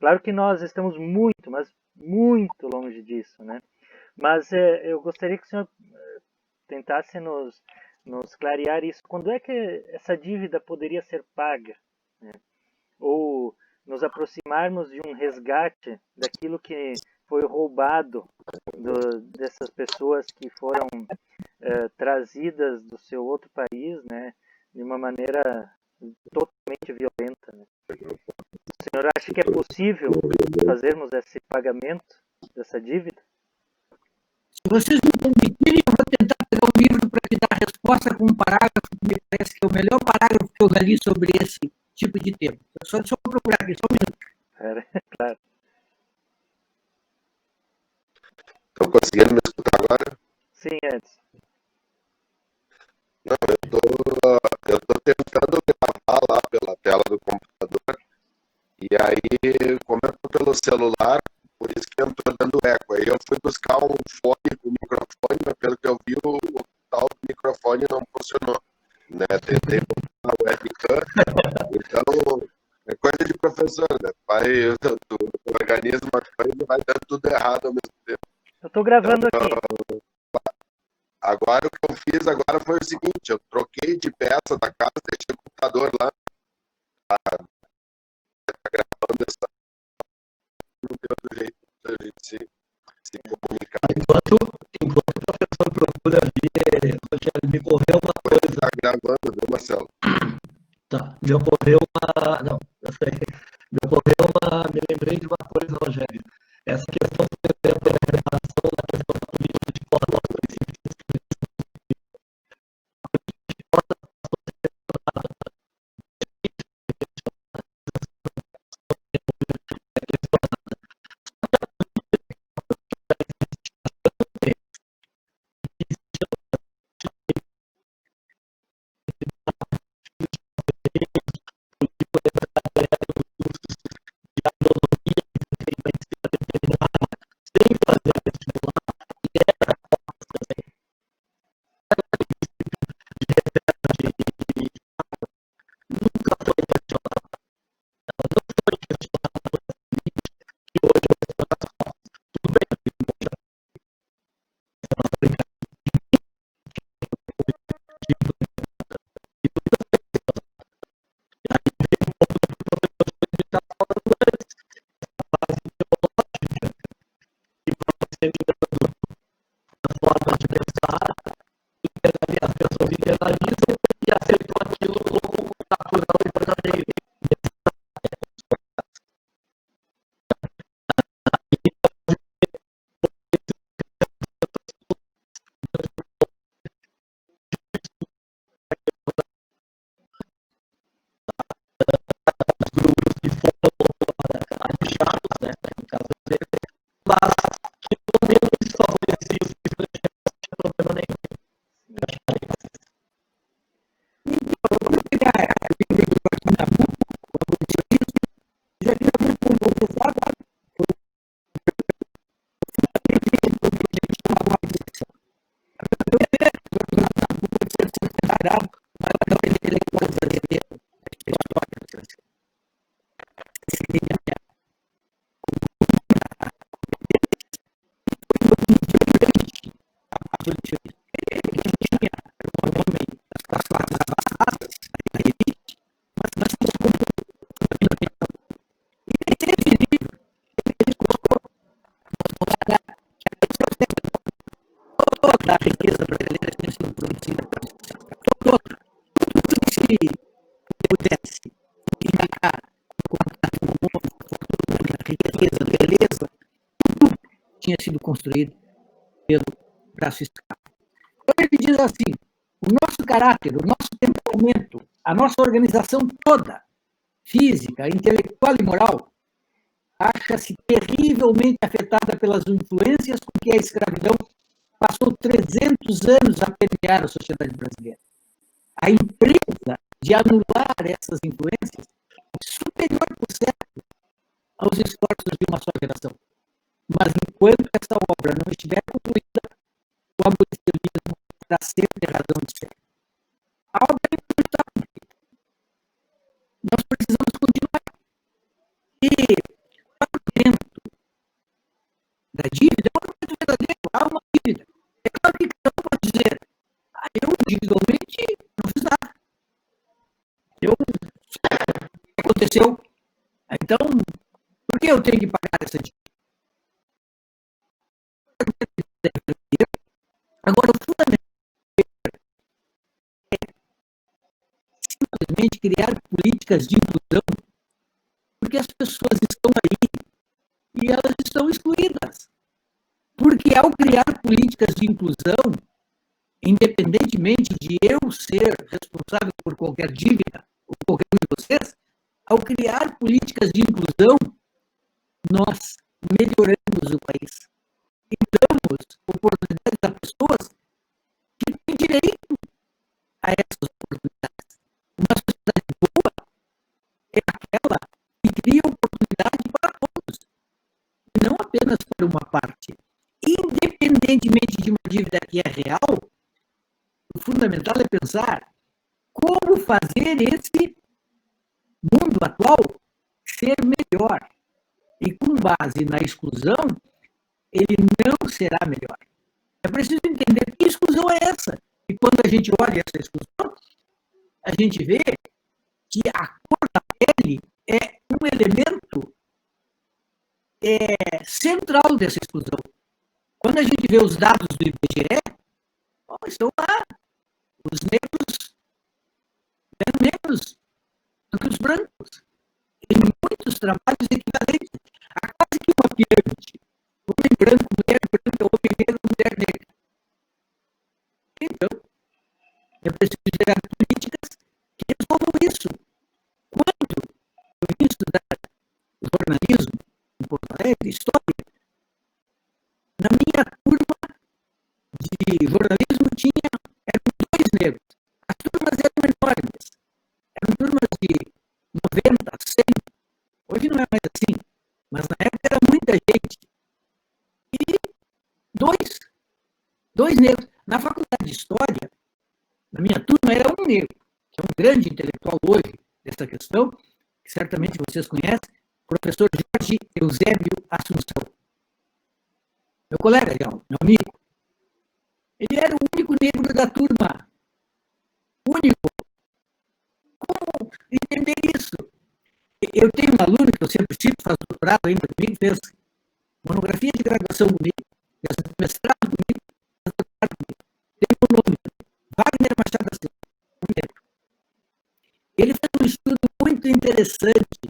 D: Claro que nós estamos muito, mas muito longe disso, né? Mas eu gostaria que o senhor tentasse nos clarear isso. Quando é que essa dívida poderia ser paga? Né? Ou nos aproximarmos de um resgate daquilo que foi roubado dessas pessoas que foram trazidas do seu outro país, né, de uma maneira totalmente violenta. Né? O senhor acha que é possível fazermos esse pagamento dessa dívida?
A: Se vocês me permitirem, eu vou tentar pegar um livro para te dar a resposta com um parágrafo que me parece que é o melhor parágrafo que eu já li sobre esse tipo de tema. Só procurar aqui, só um minuto.
D: Claro.
B: Estão conseguindo me escutar agora?
D: Sim, Edson.
B: Não, eu tô tentando gravar lá pela tela do computador, e aí, como eu tô pelo celular, por isso que eu tô dando eco. Aí eu fui buscar um fone com microfone, mas pelo que eu vi, o tal do microfone não funcionou. Né? Tentei botar o webcam, então é coisa de professor, né? Tu organiza uma coisa e vai dando tudo errado ao mesmo tempo.
D: Eu tô gravando
B: então,
D: aqui.
B: Agora o que eu fiz agora foi o seguinte, eu troquei de peça da casa, deixei o computador lá, tá gravando essa, não tem outro jeito da gente se comunicar.
C: Enquanto o professor procura ver, Rogério, me ocorreu uma coisa.
B: Tá gravando, viu, Marcelo?
C: Tá, me ocorreu uma... Não, eu sei. Me lembrei de uma coisa, Rogério. Essa questão, por exemplo, da relação da questão da política de cota, a princípio, e aceitou aquilo como natural e verdadeiro.
A: tinha sido construído pelo braço esquerdo. Então ele diz assim, o nosso caráter, o nosso temperamento, a nossa organização toda, física, intelectual e moral, acha-se terrivelmente afetada pelas influências com que a escravidão passou 300 anos a permear a sociedade brasileira. A empresa de anular essas influências é superior, por certo, aos esforços de uma só geração. Mas enquanto essa obra não estiver concluída, o abolicionismo terá sempre razão de ser. A obra não está concluída. Nós precisamos continuar. E o argumento da dívida é um argumento verdadeiro. Há uma dívida. É claro que cada um pode dizer, eu individualmente não fiz nada. Aconteceu. Então, por que eu tenho que pagar essa dívida? Agora, o fundamental é simplesmente criar políticas de inclusão, porque as pessoas estão aí e elas estão excluídas. Porque ao criar políticas de inclusão, independentemente de eu ser responsável por qualquer dívida, ou qualquer um de vocês, ao criar políticas de inclusão, nós melhoramos o país. E damos oportunidades a pessoas que têm direito a essas oportunidades. Uma sociedade boa é aquela que cria oportunidade para todos, e não apenas para uma parte. Independentemente de uma dívida que é real, o fundamental é pensar como fazer esse mundo atual ser melhor. E com base na exclusão, ele não será melhor. É preciso entender que exclusão é essa. E quando a gente olha essa exclusão, a gente vê que a cor da pele é um elemento central dessa exclusão. Quando a gente vê os dados do IBGE, estão lá. Os negros ganham menos do que os brancos. Em muitos trabalhos equivalentes. Há quase que uma pirâmide. Homem branco, mulher branca, homem negro, mulher negra. Então, é preciso gerar políticas que resolvam isso. Quando eu vim estudar jornalismo em Porto Alegre, história, na minha turma de jornalismo eram 2 negros. As turmas eram enormes. Eram turmas de 90, 100. Hoje não é mais assim, mas na época era muita gente. E dois negros. Na faculdade de História, na minha turma era um negro, que é um grande intelectual hoje dessa questão, que certamente vocês conhecem, o professor Jorge Eusébio Assunção. Meu colega, meu amigo. Ele era o único negro da turma. Único. Como entender isso? Eu tenho um aluno que eu sempre cito, faz doutorado ainda comigo, fez monografia de graduação comigo, fez mestrado comigo, faz doutorado comigo. Tem um nome, Wagner Machado da Silva, um negro. Ele fez um estudo muito interessante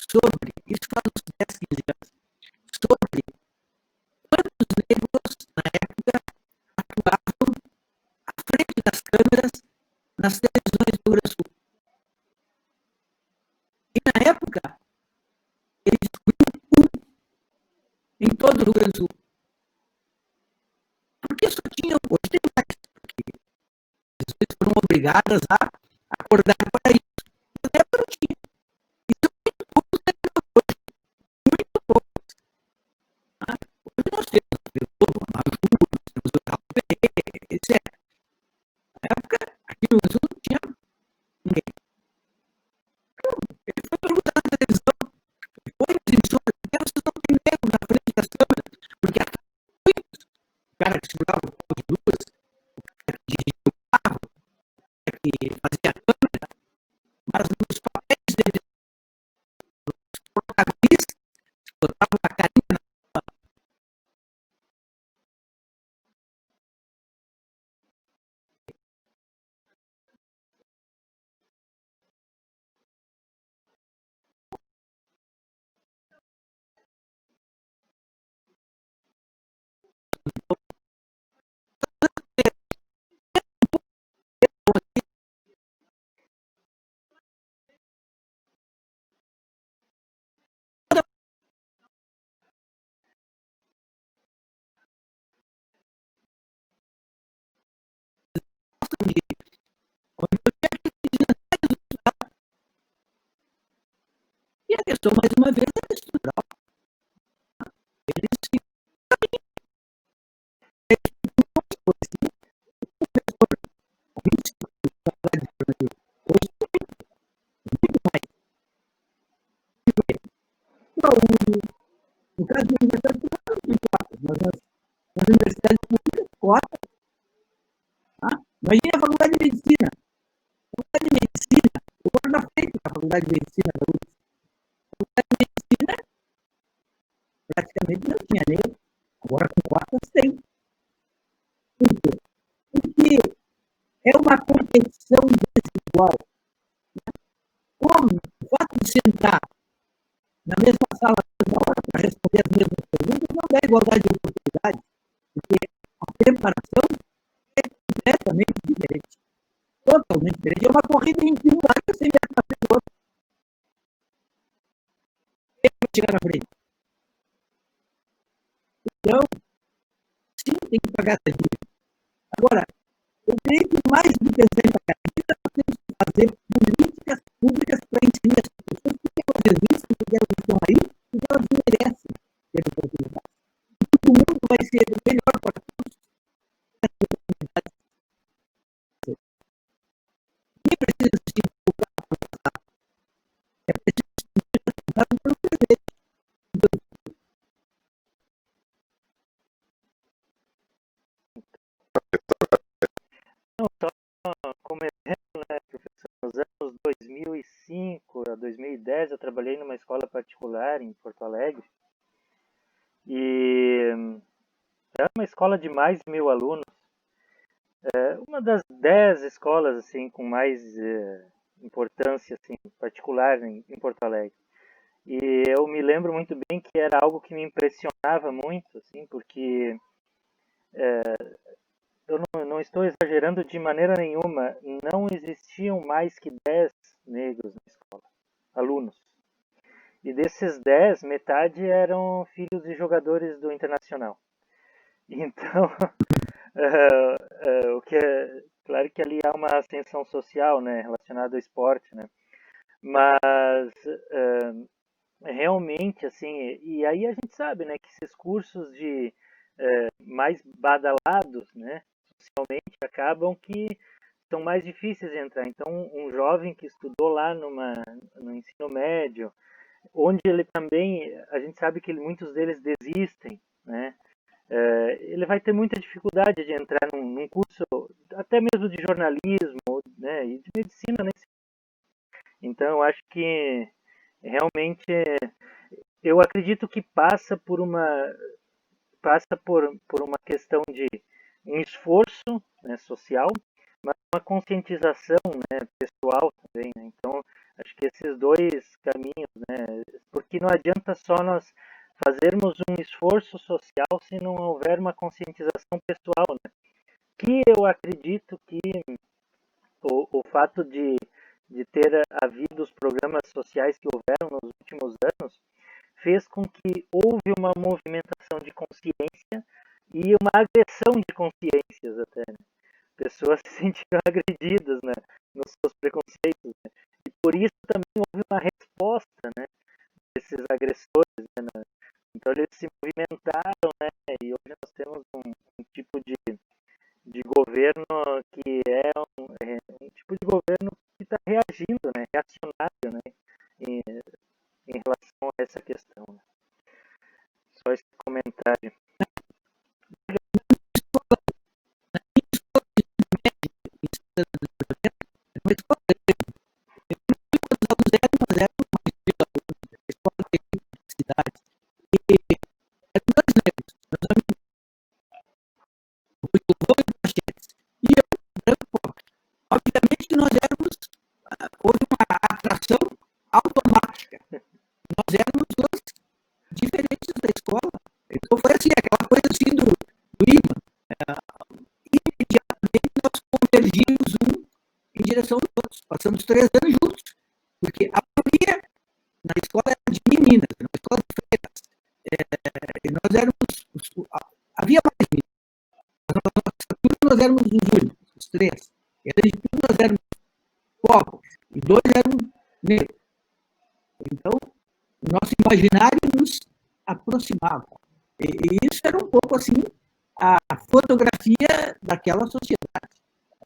A: sobre, isso faz uns 10, 15 anos, sobre quantos negros, na época, atuavam à frente das câmeras nas televisões do Rio Grande do Sul. E na época, ele descobriu em todo o Rio Grande do Sul. Porque só tinham, hoje tem mais, porque as pessoas foram obrigadas a acordar para isso. Na época não tinha. E são muito poucos hoje. Muito poucos. Hoje nós temos o Maju, nós temos o Calpe, etc. Na época, aqui no Rio Grande do Sul não tinha ninguém. Ele foi perguntar na televisão, depois das emissoras, vocês não têm medo na frente das câmeras, porque há muitos, o cara que segurava o pau de luz, o cara que dirigia o carro, o cara que fazia a câmera, E a questão, mais uma vez, é estrutural. Eles se no caso da universidade pública, não tem cotas, mas nas universidades públicas, cota. Tá? Imagine a faculdade de medicina. A faculdade de medicina, eu moro na frente da faculdade de medicina da UFRGS. A faculdade de medicina praticamente não tinha negro. Agora com cotas tem. Por quê? Porque é uma competição desigual. Como o fato de sentar na mesma sala toda hora para responder as mesmas perguntas não dá igualdade de oportunidade, porque a preparação é completamente diferente. Totalmente diferente. É uma corrida em que um larga sem ir na frente do outro. Quem vai chegar na frente? Então, sim, tem que pagar essa dívida. Agora, eu creio que mais do que pensar em pagar a dívida, nós temos que fazer políticas públicas para ensinar as pessoas porque elas existem, porque elas estão aí, porque elas merecem ter oportunidade. E o mundo vai ser melhor para todos as oportunidades. Quem precisa se preocupar com o passado? É preciso se preocupar pelo presente.
D: Não, só como exemplo, né, professor, nos anos 2005 a 2010 eu trabalhei numa escola particular em Porto Alegre e era uma escola de mais de 1.000 alunos, uma das 10 escolas assim com mais importância assim particular em Porto Alegre. E eu me lembro muito bem que era algo que me impressionava muito, assim, porque eu não estou exagerando de maneira nenhuma, não existiam mais que 10 negros na escola, alunos. E desses 10, metade eram filhos de jogadores do Internacional. Então, o que claro que ali há uma ascensão social, né, relacionada ao esporte, né? Mas realmente, assim, e aí a gente sabe, né, que esses cursos de mais badalados, né, socialmente, acabam que são mais difíceis de entrar. Então, um jovem que estudou lá no ensino médio, onde ele também, a gente sabe que muitos deles desistem, né, ele vai ter muita dificuldade de entrar num curso, até mesmo de jornalismo, né, e de medicina, né. Então, eu acho que realmente eu acredito que passa por uma questão de um esforço, né, social, mas uma conscientização, né, pessoal também, né? Então acho que esses dois caminhos, né, porque não adianta só nós fazermos um esforço social se não houver uma conscientização pessoal, né? Que eu acredito que o fato de ter havido os programas sociais que houveram nos últimos anos fez com que houve uma movimentação de consciência e uma agressão de consciências até, né? Pessoas se sentiram agredidas, né, nos seus preconceitos, né? E por isso também houve uma resposta, né, desses agressores, né? Então eles se movimentaram, né, e hoje nós temos um tipo de governo que é um tipo de governo que está reagindo, né, reacionário, né, em relação a essa questão, né? Só esse comentário.
A: Obviamente que nós éramos, houve uma atração automática. Nós éramos os diferentes da escola. Então foi assim, aquela coisa assim do imã. Imediatamente nós convergimos um em direção aos outros. Passamos 3 anos juntos. Porque a maioria na escola era de meninas, na escola de freiras. E nós éramos, havia mais meninas. Na nossa turma nós éramos os únicos, os 3. E além de tudo nós éramos e 2 eram negros. Então, o nosso imaginário nos aproximava. E isso era um pouco assim a fotografia daquela sociedade.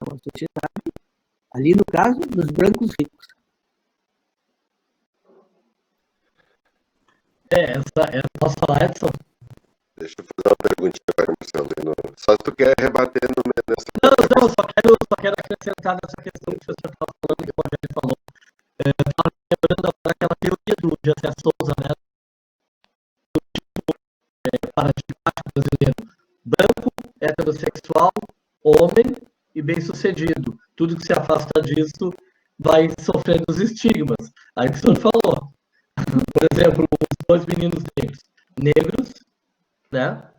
A: Uma sociedade, ali no caso, dos brancos ricos.
C: Posso falar, Edson?
B: Deixa eu fazer uma perguntinha agora, Marcelino. Só se tu quer rebater nessa...
C: Não, só quero acrescentar nessa questão que o senhor estava falando, que o Rogério falou. Estava lembrando agora aquela teoria do José Souza, né? Do tipo paradigmático brasileiro. Branco, heterossexual, homem e bem-sucedido. Tudo que se afasta disso vai sofrendo os estigmas. Aí o senhor falou. Por exemplo, os 2 meninos negros, né?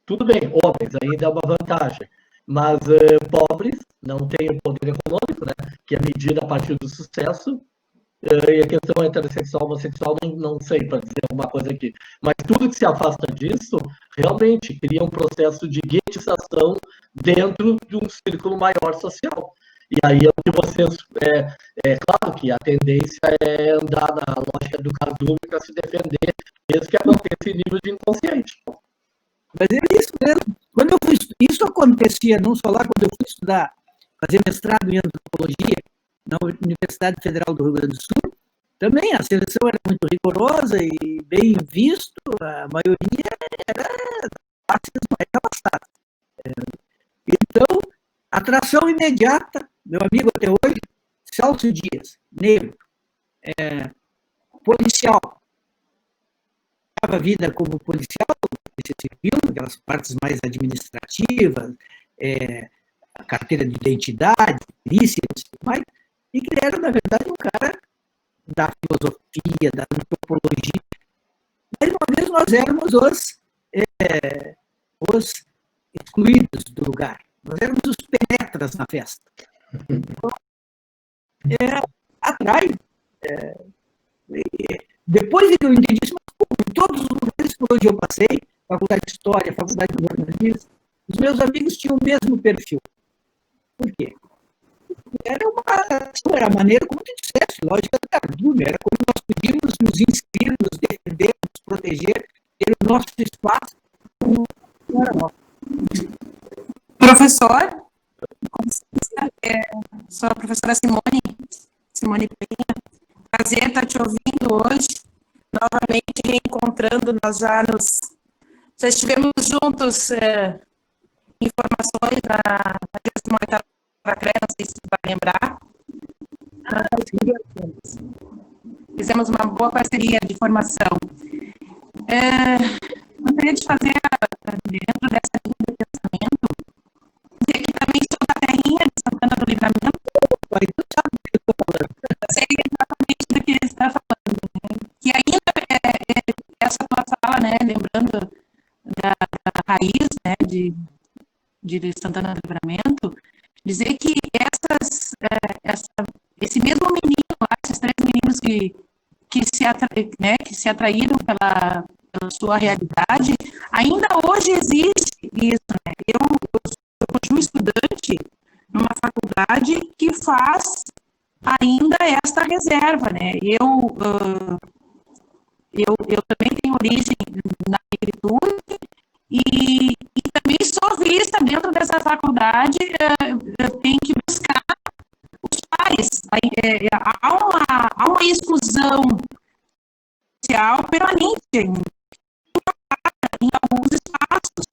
C: Tudo bem, homens, ainda é uma vantagem. Mas pobres não têm o poder econômico, né? Que é medido a partir do sucesso. E a questão heterossexual, homossexual, não sei para dizer alguma coisa aqui. Mas tudo que se afasta disso, realmente cria um processo de guetização dentro de um círculo maior social. E aí é o que vocês... É claro que a tendência é andar na lógica do casulo para se defender, mesmo que aconteça em nível de inconsciente.
A: Mas é isso mesmo. Quando eu fui, isso acontecia não só lá, quando eu fui estudar, fazer mestrado em antropologia na Universidade Federal do Rio Grande do Sul, também a seleção era muito rigorosa e bem visto, a maioria era classes mais abastadas. Então, atração imediata, meu amigo até hoje, Celso Dias, negro, policial, a vida como policial, polícia civil, aquelas partes mais administrativas, a carteira de identidade, polícia, mais, e que era, na verdade, um cara da filosofia, da antropologia. Mas, uma vez, nós éramos os excluídos do lugar. Nós éramos os penetras na festa. Atrai. Depois que eu entendi isso, em todos os lugares por onde eu passei, faculdade de História, faculdade de Jornalismo, os meus amigos tinham o mesmo perfil. Por quê? Era a maneira como tu disseste, lógica do cardume, era como nós podíamos nos inscrever, nos defender, nos proteger, ter o nosso espaço. Não era nosso.
F: Professor, sou a professora Simone Penha. Prazer estar te ouvindo hoje, novamente reencontrando, já estivemos juntos em formações na 18ª CRE, não sei se você vai lembrar. Fizemos uma boa parceria de formação. Gostaria de fazer, dentro dessa linha de pensamento, dizer que também sou da terrinha de Santana do Livramento. Sei exatamente do que você está falando. Né? Que ainda essa tua fala, né, lembrando da raiz, né, de Santana do Livramento, dizer que esse mesmo menino, esses 3 meninos que se atraíram pela sua realidade, ainda hoje existe isso. Né? Eu continuo estudante numa faculdade que faz ainda esta reserva. Né? Eu também tenho origem na negritude e também sou vista dentro dessa faculdade, eu tenho que buscar os pares. Há uma exclusão social permanente em alguns espaços.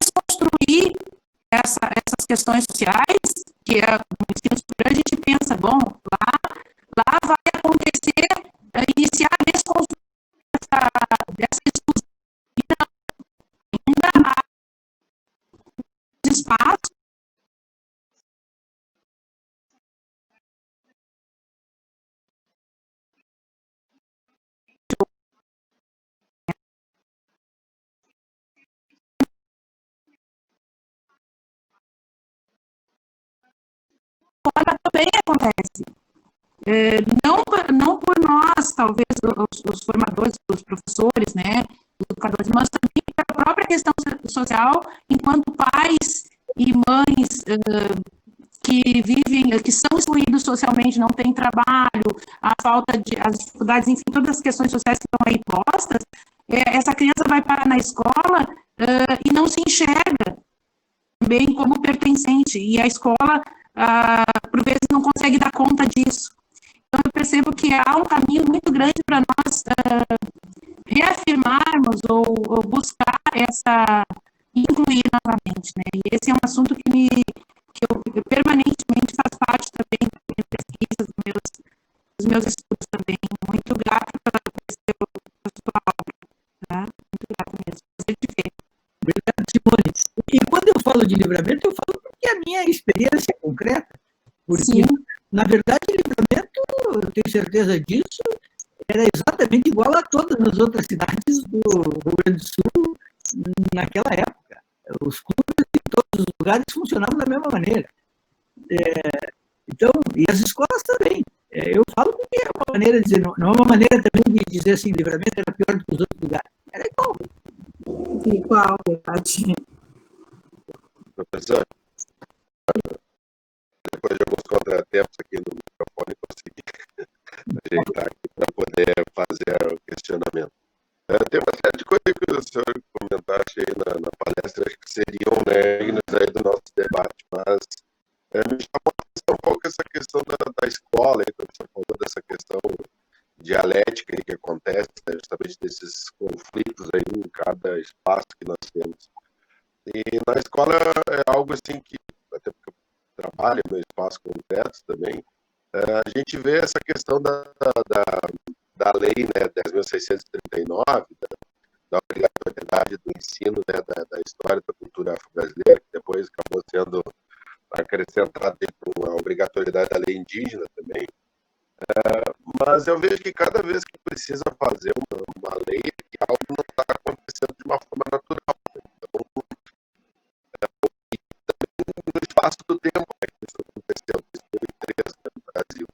F: Desconstruir essas questões sociais, que no ensino superior a gente pensa, bom, lá vai acontecer, iniciar a desconstrução dessa exclusão. Ainda há espaço também acontece. Não por nós, talvez, os formadores, os professores, né, educadores, mas também para a própria questão social, enquanto pais e mães que vivem, que são excluídos socialmente, não têm trabalho, a falta de, as dificuldades, enfim, todas as questões sociais que estão aí postas, essa criança vai parar na escola e não se enxerga bem como pertencente, e a escola, por vezes, não consegue dar conta disso. Então, eu percebo que há um caminho muito grande para nós reafirmarmos ou buscar incluir novamente, né? E esse é um assunto que eu permanentemente faz parte também das minhas pesquisas, dos meus estudos também. Muito grata pela sua obra, tá? Muito grata mesmo. Prazer te ver.
A: Obrigado, Simone. E quando eu falo de livramento, eu falo porque a minha experiência é concreta. Porque, sim, na verdade, o livramento, eu tenho certeza disso, era exatamente igual a todas as outras cidades do Rio Grande do Sul naquela época. Os clubes em todos os lugares funcionavam da mesma maneira. Então, e as escolas também. Eu falo porque é uma maneira de dizer, não é uma maneira também de dizer assim, livramento era pior do que os outros lugares. Era igual.
F: Igual, verdade.
B: Professor, depois de alguns contratempos aqui no microfone, consegui ajeitar aqui para poder fazer o questionamento. Tem uma série de coisas que o senhor comentaste aí na palestra, acho que seriam, né, dignas aí do nosso debate, mas me chamou a atenção um pouco essa questão da escola, aí, quando o senhor falou dessa questão dialética aí que acontece, né, justamente desses conflitos aí em cada espaço que nós temos. E na escola é algo assim que, até porque eu trabalho no espaço concreto também, a gente vê essa questão da lei, né, 10.639, da obrigatoriedade do ensino, né, da história da cultura afro-brasileira, que depois acabou sendo acrescentada a obrigatoriedade da lei indígena também. Mas eu vejo que cada vez que precisa fazer uma lei, que algo não está acontecendo de uma forma natural. Então, no espaço do tempo, né, que isso aconteceu em 2013 no Brasil.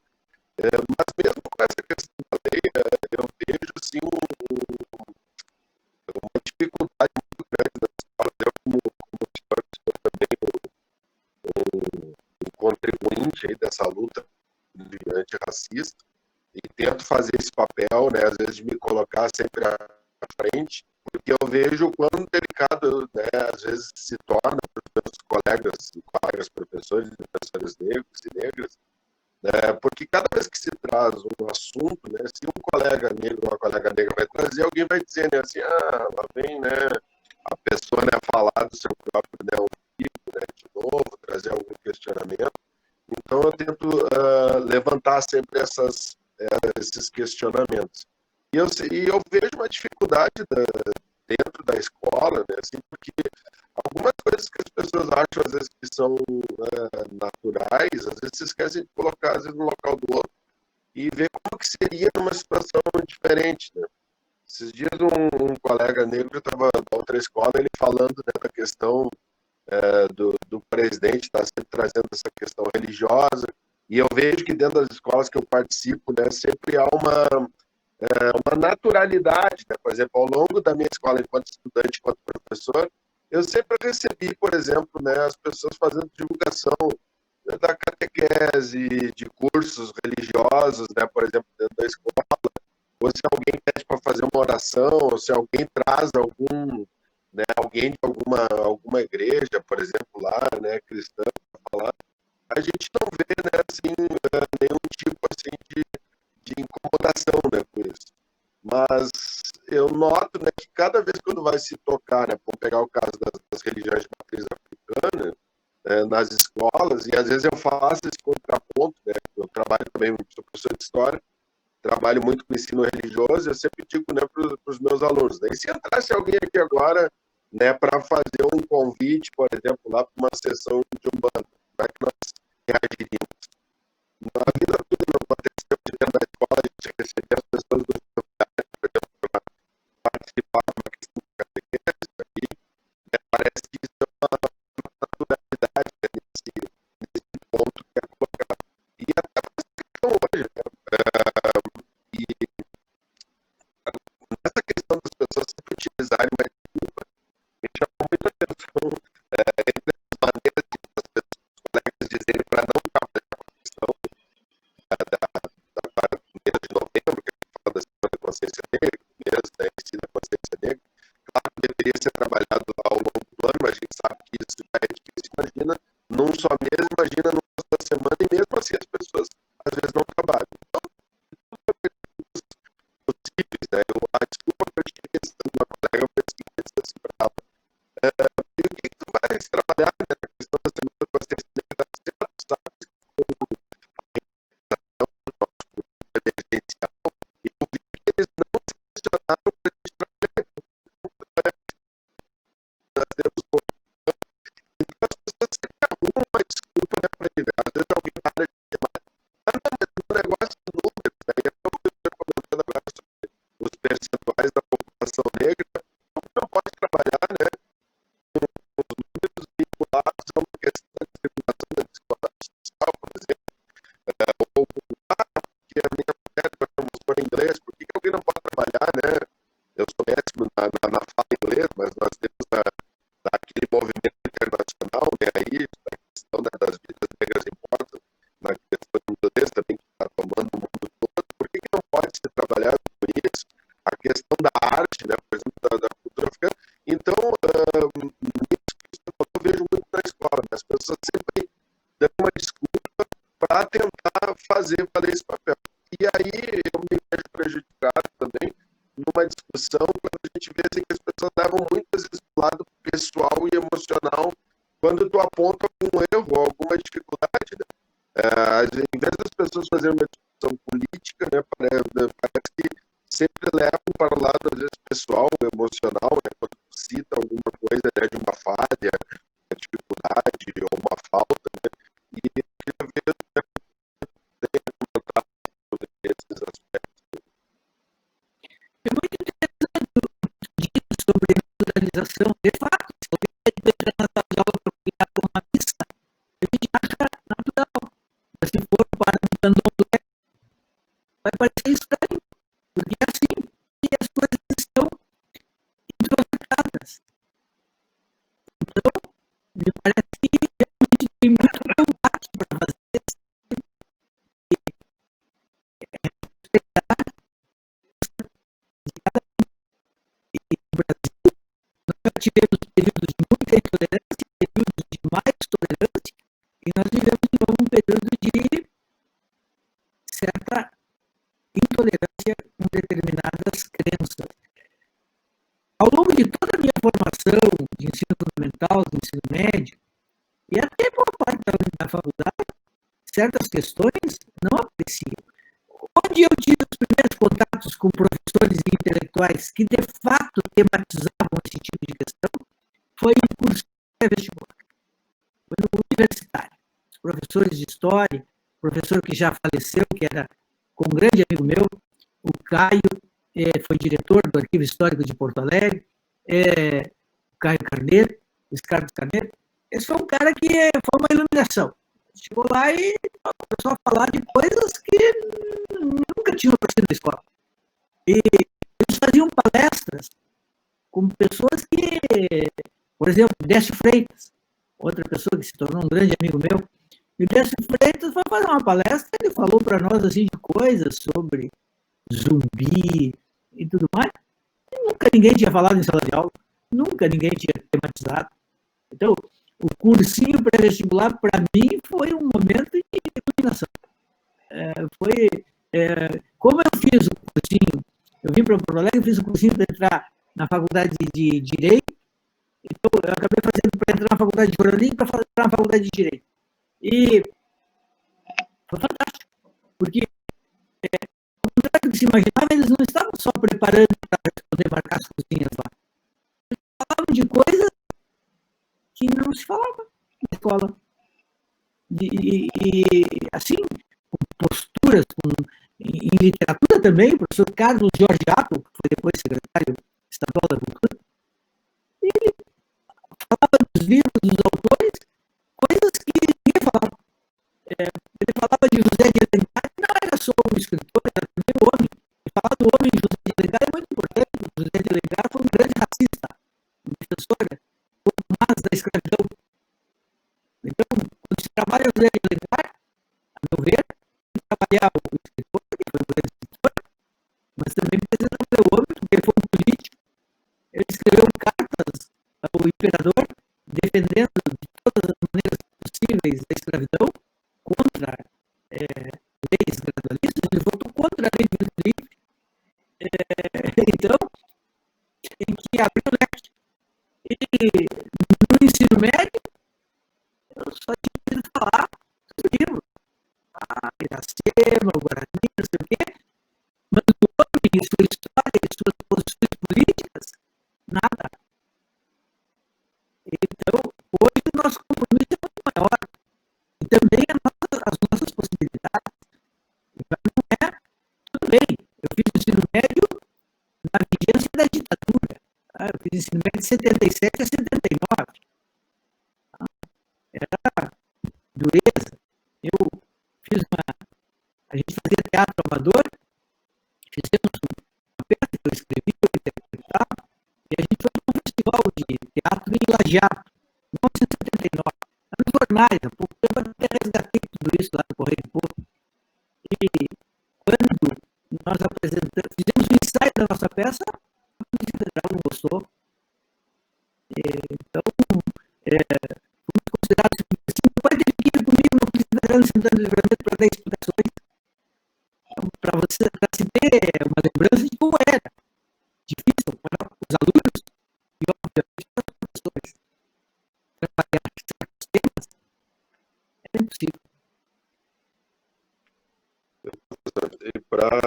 B: Mas mesmo com essa questão da lei, eu vejo assim, uma dificuldade muito grande na escola. Eu, como senhor, sou também um contribuinte aí dessa luta antirracista e tento fazer esse papel, né, às vezes de me colocar sempre à frente, porque eu vejo o quão delicado, né, às vezes se torna para os meus colegas professores e professores negros e negras, porque cada vez que se traz um assunto, né, se um colega negro ou uma colega negra vai trazer, alguém vai dizer, né, assim, lá vem, né, a pessoa, né, falar do seu próprio, né, umbigo, né, de novo, trazer algum questionamento. Então eu tento levantar sempre esses questionamentos. E eu vejo uma dificuldade dentro da escola, né, assim, porque algumas coisas que as pessoas acham, às vezes, que são naturais, às vezes se esquecem de colocar, às vezes, no local do outro e ver como que seria numa situação diferente, né? Esses dias um colega negro estava na outra escola, ele falando, né, da questão do presidente estar sempre trazendo essa questão religiosa, e eu vejo que dentro das escolas que eu participo, né, sempre há uma naturalidade, né? Por exemplo, ao longo da minha escola, enquanto estudante, enquanto professor, eu sempre recebi, por exemplo, né, as pessoas fazendo divulgação, né, da catequese, de cursos religiosos, né, por exemplo, dentro da escola, ou se alguém pede para fazer uma oração, ou se alguém traz alguém de alguma igreja, por exemplo, lá, né, cristã, para falar, a gente não vê, né, assim, nenhum tipo assim de incomodação, né, com isso. Mas eu noto, né, que cada vez quando vai se tocar, né, vamos pegar o caso das religiões de matriz africana, nas escolas, e às vezes eu faço esse contraponto, né, eu trabalho também, sou professor de história, trabalho muito com ensino religioso, eu sempre digo, né, para os meus alunos, né, e se entrasse alguém aqui agora, né, para fazer um convite, por exemplo, lá para uma sessão de Umbanda, como é que nós reagiríamos? Na vida toda, no aconteceu de dentro da escola, a gente recebia as pessoas do lugar, por exemplo, para participar de uma questão de catequese, aqui, né, parece que isso é uma naturalidade, né, nesse ponto que é colocado. E até uma questão hoje, né, e nessa questão das pessoas sempre E o que tu vais trabalhar, né? A questão da semana da consciência negra, tu sabe, emergencial, e eu vi que eles não selecionaram para a gente trabalhar. Nós temos então as pessoas sempre arrumam uma desculpa, né, para ele. Às vezes alguém para de chamar. Ah, não, mas o negócio de números, né? E eu estou comentando agora sobre os percentuais da população negra, não pode trabalhar, né, com os números vinculados a uma questão de discriminação da desigualdade social, por exemplo. Ou que a minha mulher é professora em inglês, por que alguém não pode trabalhar, né? Eu sou péssimo na fala em inglês, mas nós temos aquele movimento internacional, né, aí, a questão das vidas negras importa, na questão do inglês também, que está tomando o mundo todo, por que não pode ser trabalhado com isso? A questão da arte, né, por exemplo, da cultura africana. Então, isso que eu vejo muito na escola, né, as pessoas sempre dão uma desculpa para tentar fazer valer esse papel. E aí eu me vejo prejudicado também numa discussão quando a gente vê assim, que as pessoas levam muitas vezes do lado pessoal e emocional quando tu aponta algum erro, alguma dificuldade, né? Em vez das pessoas fazerem uma discussão política, né, parece que sempre levam para o lado, às vezes, pessoal, emocional, né, quando tu cita alguma coisa, né, de uma falha, uma dificuldade ou uma falta, né, e eu queria ver sobre esses aspectos.
A: É muito interessante sobre a naturalização. De fato, se você entrar na sala de aula para criar uma pista, a gente acha natural. Mas se for para o candomblé, vai parecer estranho, porque é assim que as coisas estão introjetadas. Então, me parece que realmente tem muito combate para fazer tivemos períodos de muita intolerância, períodos de mais tolerância, e nós vivemos de novo um período de certa intolerância com determinadas crenças. Ao longo de toda a minha formação de ensino fundamental, de ensino médio, e até boa parte da faculdade, certas questões não apareciam. Onde eu tive os primeiros contatos com professores e intelectuais que de fato tematizavam esse tipo de questão foi em curso pré-vestibular, foi no universitário. Os professores de história, professor que já faleceu, que era com um grande amigo meu, o Caio, foi diretor do Arquivo Histórico de Porto Alegre, Caio Carneiro, Luiz Carlos Carneiro. Esse foi um cara que foi uma iluminação. Chegou lá e começou a falar de coisas que nunca tinham aparecido na escola. E eles faziam palestras com pessoas que, por exemplo, Décio Freitas, outra pessoa que se tornou um grande amigo meu, e o Décio Freitas foi fazer uma palestra, ele falou para nós assim de coisas sobre zumbi e tudo mais. E nunca ninguém tinha falado em sala de aula, nunca ninguém tinha tematizado. Então, o cursinho pré-vestibular, para mim, foi um momento de iluminação. Como eu fiz o cursinho, eu vim para Porto Alegre, fiz o cursinho para entrar na faculdade de Direito, então eu acabei fazendo para entrar na faculdade de Jornalismo para entrar na faculdade de Direito. E foi fantástico, porque, ao contrário do que se imaginava, eles não estavam só preparando para poder marcar as cozinhas lá. Eles falavam de coisas que não se falava na escola. E assim, com posturas, em literatura também, o professor Carlos Jorge Apple, que foi depois secretário estadual da Cultura, ele falava dos livros dos autores, coisas que ninguém falava. Ele falava de José de Alencar, que não era só um escritor, era também um homem. E falar do homem José de Alencar é muito importante, porque José de Alencar foi um grande racista, um defensor mais da escravidão. Então, quando se trabalha José de Alencar, a meu ver, trabalhar o escritor, que foi um grande escritor, mas também precisa ser o homem, porque ele foi um político. Ele escreveu cartas ao imperador, defendendo de todas as maneiras possíveis a escravidão, contra leis gradualistas, ele votou contra a lei do livre. Então, tem que abrir o leque. E ensino médio, eu só tinha ouvido falar dos livros. Iracema, o Guarani, não sei o quê. Mas o homem, sua história, suas posições políticas, nada. Então, hoje o nosso compromisso é muito maior. E também as nossas possibilidades. Então, não é, tudo bem, eu fiz ensino médio na vigência da ditadura. Eu fiz ensino médio de 77 a 79. Era dureza. A gente fazia teatro amador, fizemos uma peça que eu escrevi, eu interpretava, e a gente foi para um festival de teatro em Lajeado, em 1979. Nos jornais, há pouco tempo eu até resgatei tudo isso lá no Correio do Povo. E quando nós fizemos o ensaio da nossa peça, a Polícia Federal não gostou. Então, fomos considerados assim, não pode ter que ir comigo na Polícia Federal em Santana do Livramento para dar explicações. Para se ter uma lembrança de como era difícil para os alunos e, obviamente, para os professores trabalhar certos temas é impossível.
B: E para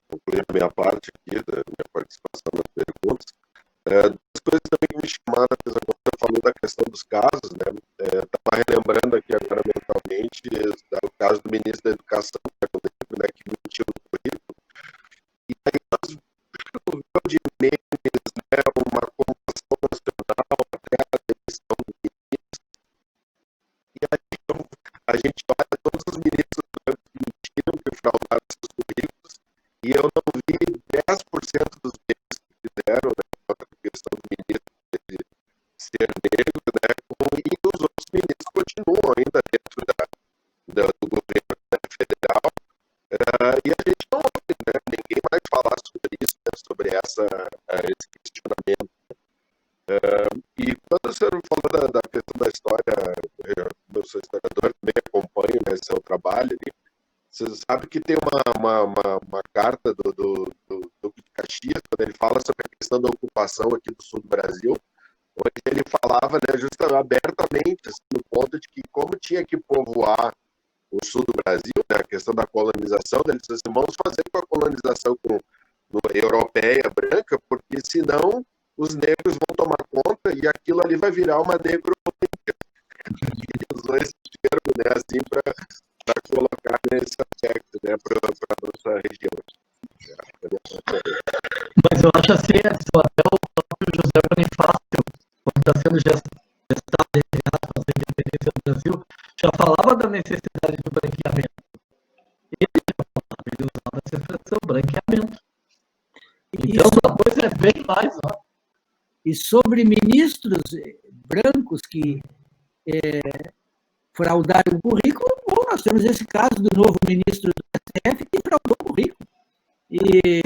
B: concluir a minha parte aqui, da minha participação nas perguntas, as coisas também que me chamaram a atenção quando você falou da questão dos casos, né? Estava relembrando aqui agora mentalmente o caso do ministro da Educação, né, que mentiu no currículo. E aí nós vimos de memes, né, uma comoção nacional até a demissão do ministro. E aí a gente olha todos os ministros que mentiram, que fraudaram seus currículos, e eu não vi 10% dos memes que fizeram, né, a questão do ministro de ser negro, né, e os outros ministros continuam ainda dentro do governo federal, e a gente não ouve, né, ninguém vai falar sobre isso, né, sobre esse questionamento. E quando o senhor falou da questão da história, eu sou historiador, também acompanho, né, seu trabalho ali. Você sabe que tem uma carta do Duque de Caxias, quando ele fala sobre a questão da ocupação aqui do sul do Brasil, onde ele falava, né, justamente abertamente, assim, no ponto de que como tinha que povoar o sul do Brasil, né, a questão da colonização, eles disse assim, vamos fazer com a colonização europeia branca, porque senão os negros vão tomar conta e aquilo ali vai virar uma negrolândia. Ele usou esse termo, né, assim, para colocar nesse aspecto, né, para a nossa região.
C: Mas eu acho assim, até o próprio José Bonifácio, quando está sendo gestado a independência do Brasil, já falava da necessidade do branqueamento. Ele usava essa expressão, branqueamento. Então, a coisa é bem mais, ó.
A: E sobre ministros brancos que fraudaram o currículo, bom, nós temos esse caso do novo ministro do STF que fraudou o currículo. E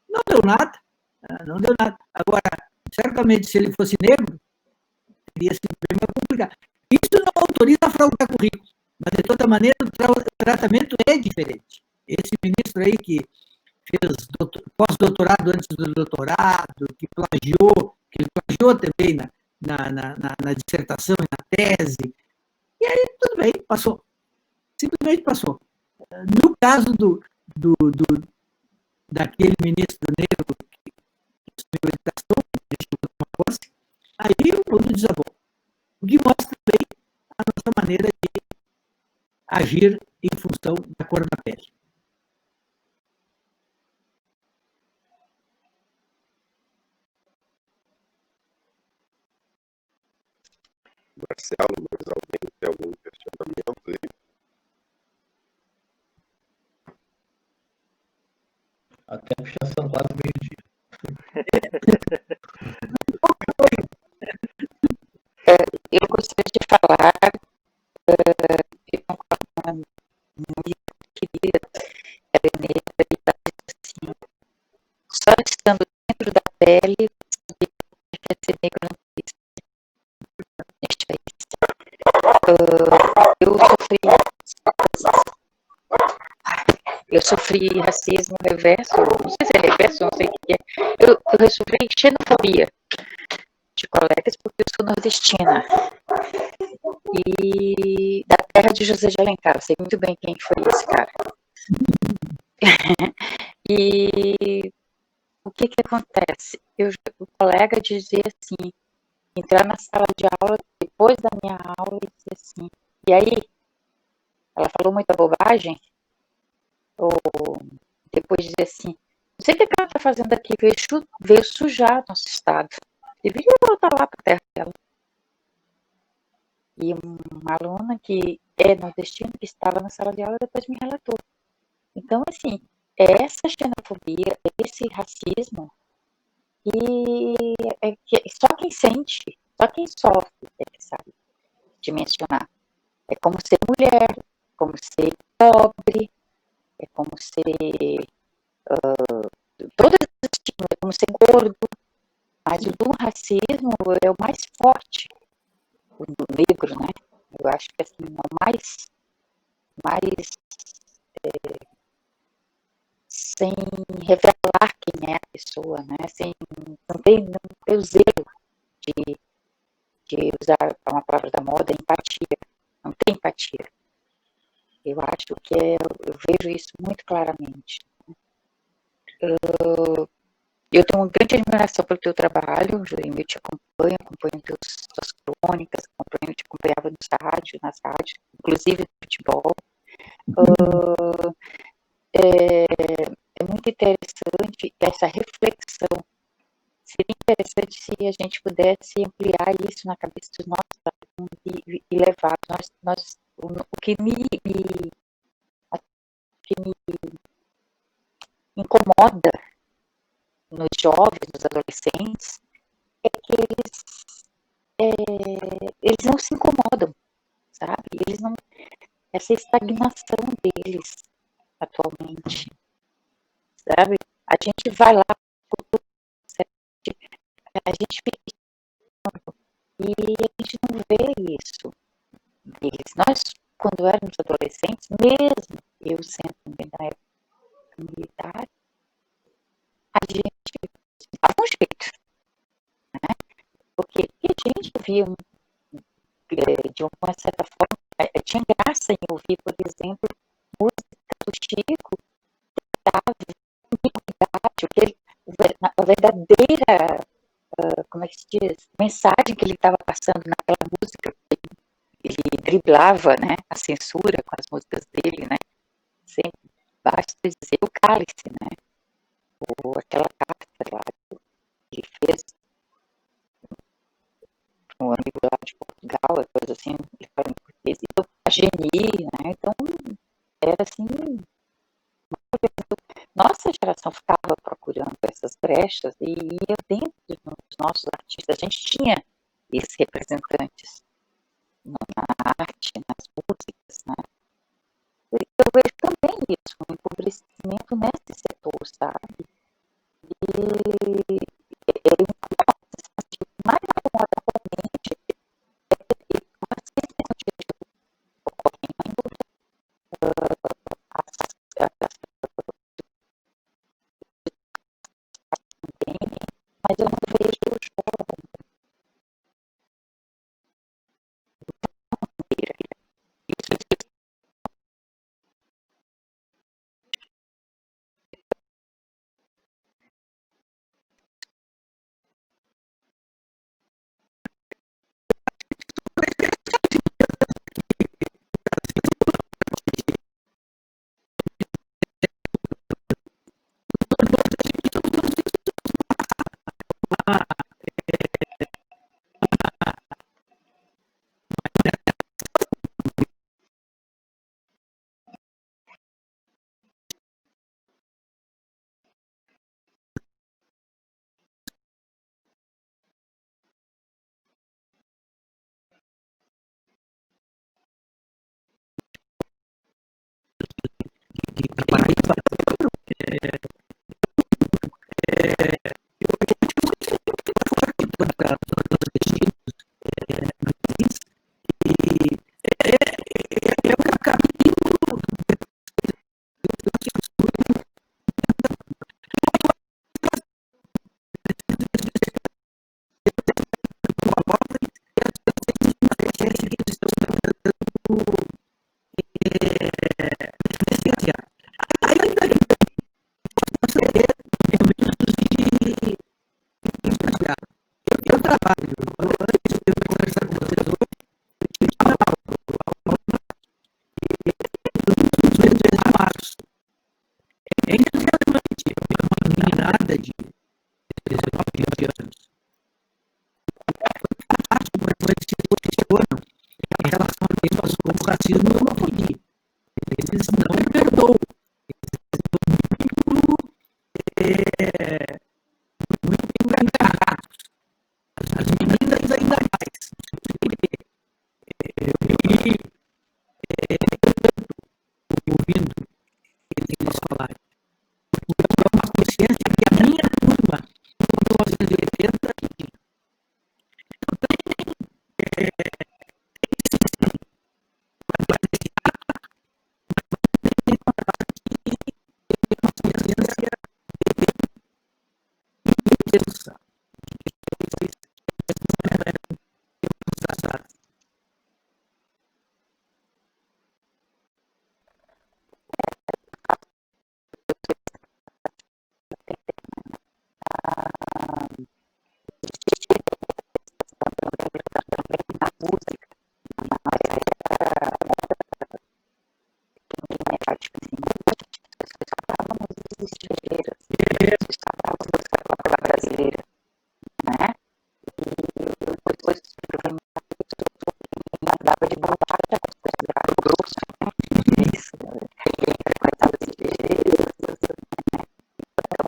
A: não deu nada. Não deu nada. Agora, certamente, se ele fosse negro, teria sido bem mais complicado. Isso não autoriza a fraudar currículo, mas, de toda maneira, o tratamento é diferente. Esse ministro aí que fez pós-doutorado antes do doutorado, que ele plagiou também na dissertação e na tese, e aí tudo bem, passou. Simplesmente passou. No caso daquele ministro negro que assumiu a educação, que deixou de tomar posse, aí o mundo desabou. O que mostra bem a nossa maneira de agir em função da cor da pele.
B: Marcelo, mas alguém tem algum questionamento aí?
C: Até porque já são quase meio-dia.
E: Eu gostaria de falar, eu concordo com a minha querida Helena, e assim, só estando dentro da pele, você quer ser negro no país. Neste país. Eu sofri racismo reverso, não sei se é reverso, não sei o que é. Eu sofri xenofobia
G: de colegas, porque eu sou nordestina. E da terra de José de Alencar, eu sei muito bem quem foi esse cara. E o que acontece? O colega dizia assim, entrar na sala de aula, depois da minha aula, e dizer assim, e aí, ela falou muita bobagem? Ou depois dizer assim, não sei o que ela está fazendo aqui, veio sujar nosso estado. Deveria voltar lá para a terra dela. E uma aluna que é nordestina, que estava na sala de aula, depois me relatou. Então, assim, essa xenofobia, esse racismo, e só quem sente, só quem sofre é que sabe dimensionar. É como ser mulher, como ser pobre, é como ser todas as estigmas, é como ser gordo, mas o do racismo é o mais forte, o do negro, né? Eu acho que assim, é o mais sem revelar quem é a pessoa, né? Não tem o zelo de usar uma palavra da moda, empatia. Não tem empatia. Eu acho que eu vejo isso muito claramente. Eu tenho uma grande admiração pelo teu trabalho, Júlio, eu te acompanho tuas crônicas, te acompanhava nas rádios, inclusive no futebol. É muito interessante essa reflexão. Seria interessante se a gente pudesse ampliar isso na cabeça dos nossos alunos e levar. O que me incomoda nos jovens, nos adolescentes, é que eles não se incomodam, sabe? Eles não, essa estagnação deles atualmente, sabe? A gente vai lá, a gente fica e a gente não vê isso deles. Nós, quando éramos adolescentes, mesmo eu sendo também da época militar, a gente dava um jeito, né? Porque a gente via de uma certa forma, tinha graça em ouvir, por exemplo, música do Chico, da iniquidade, a verdadeira, como é que se diz, mensagem que ele estava passando naquela música. Ele driblava, né, a censura com as músicas dele, né? Sempre basta dizer o cálice, né? Ou aquela carta lá que ele fez um amigo lá de Portugal, coisa assim, ele fala em português, então, a Geni, né? Então, era assim, nossa geração ficava procurando essas brechas e ia dentro dos nossos artistas. A gente tinha esses representantes na arte, nas músicas, né? Eu vejo também isso, um empobrecimento nesse setor, sabe? E mais atualmente, mas eu não vejo o jovem
A: o racismo e a homofobia. Eles não perdoam. Muito engarrados. As meninas ainda mais. Eu vi ouvindo eles falarem. É uma consciência que a minha turma, em 1980, tinha. Então, intensa.
G: Brasileira, né? E depois dava de vontade a considerar o grosso, isso, frequentava as igrejas, né? Então,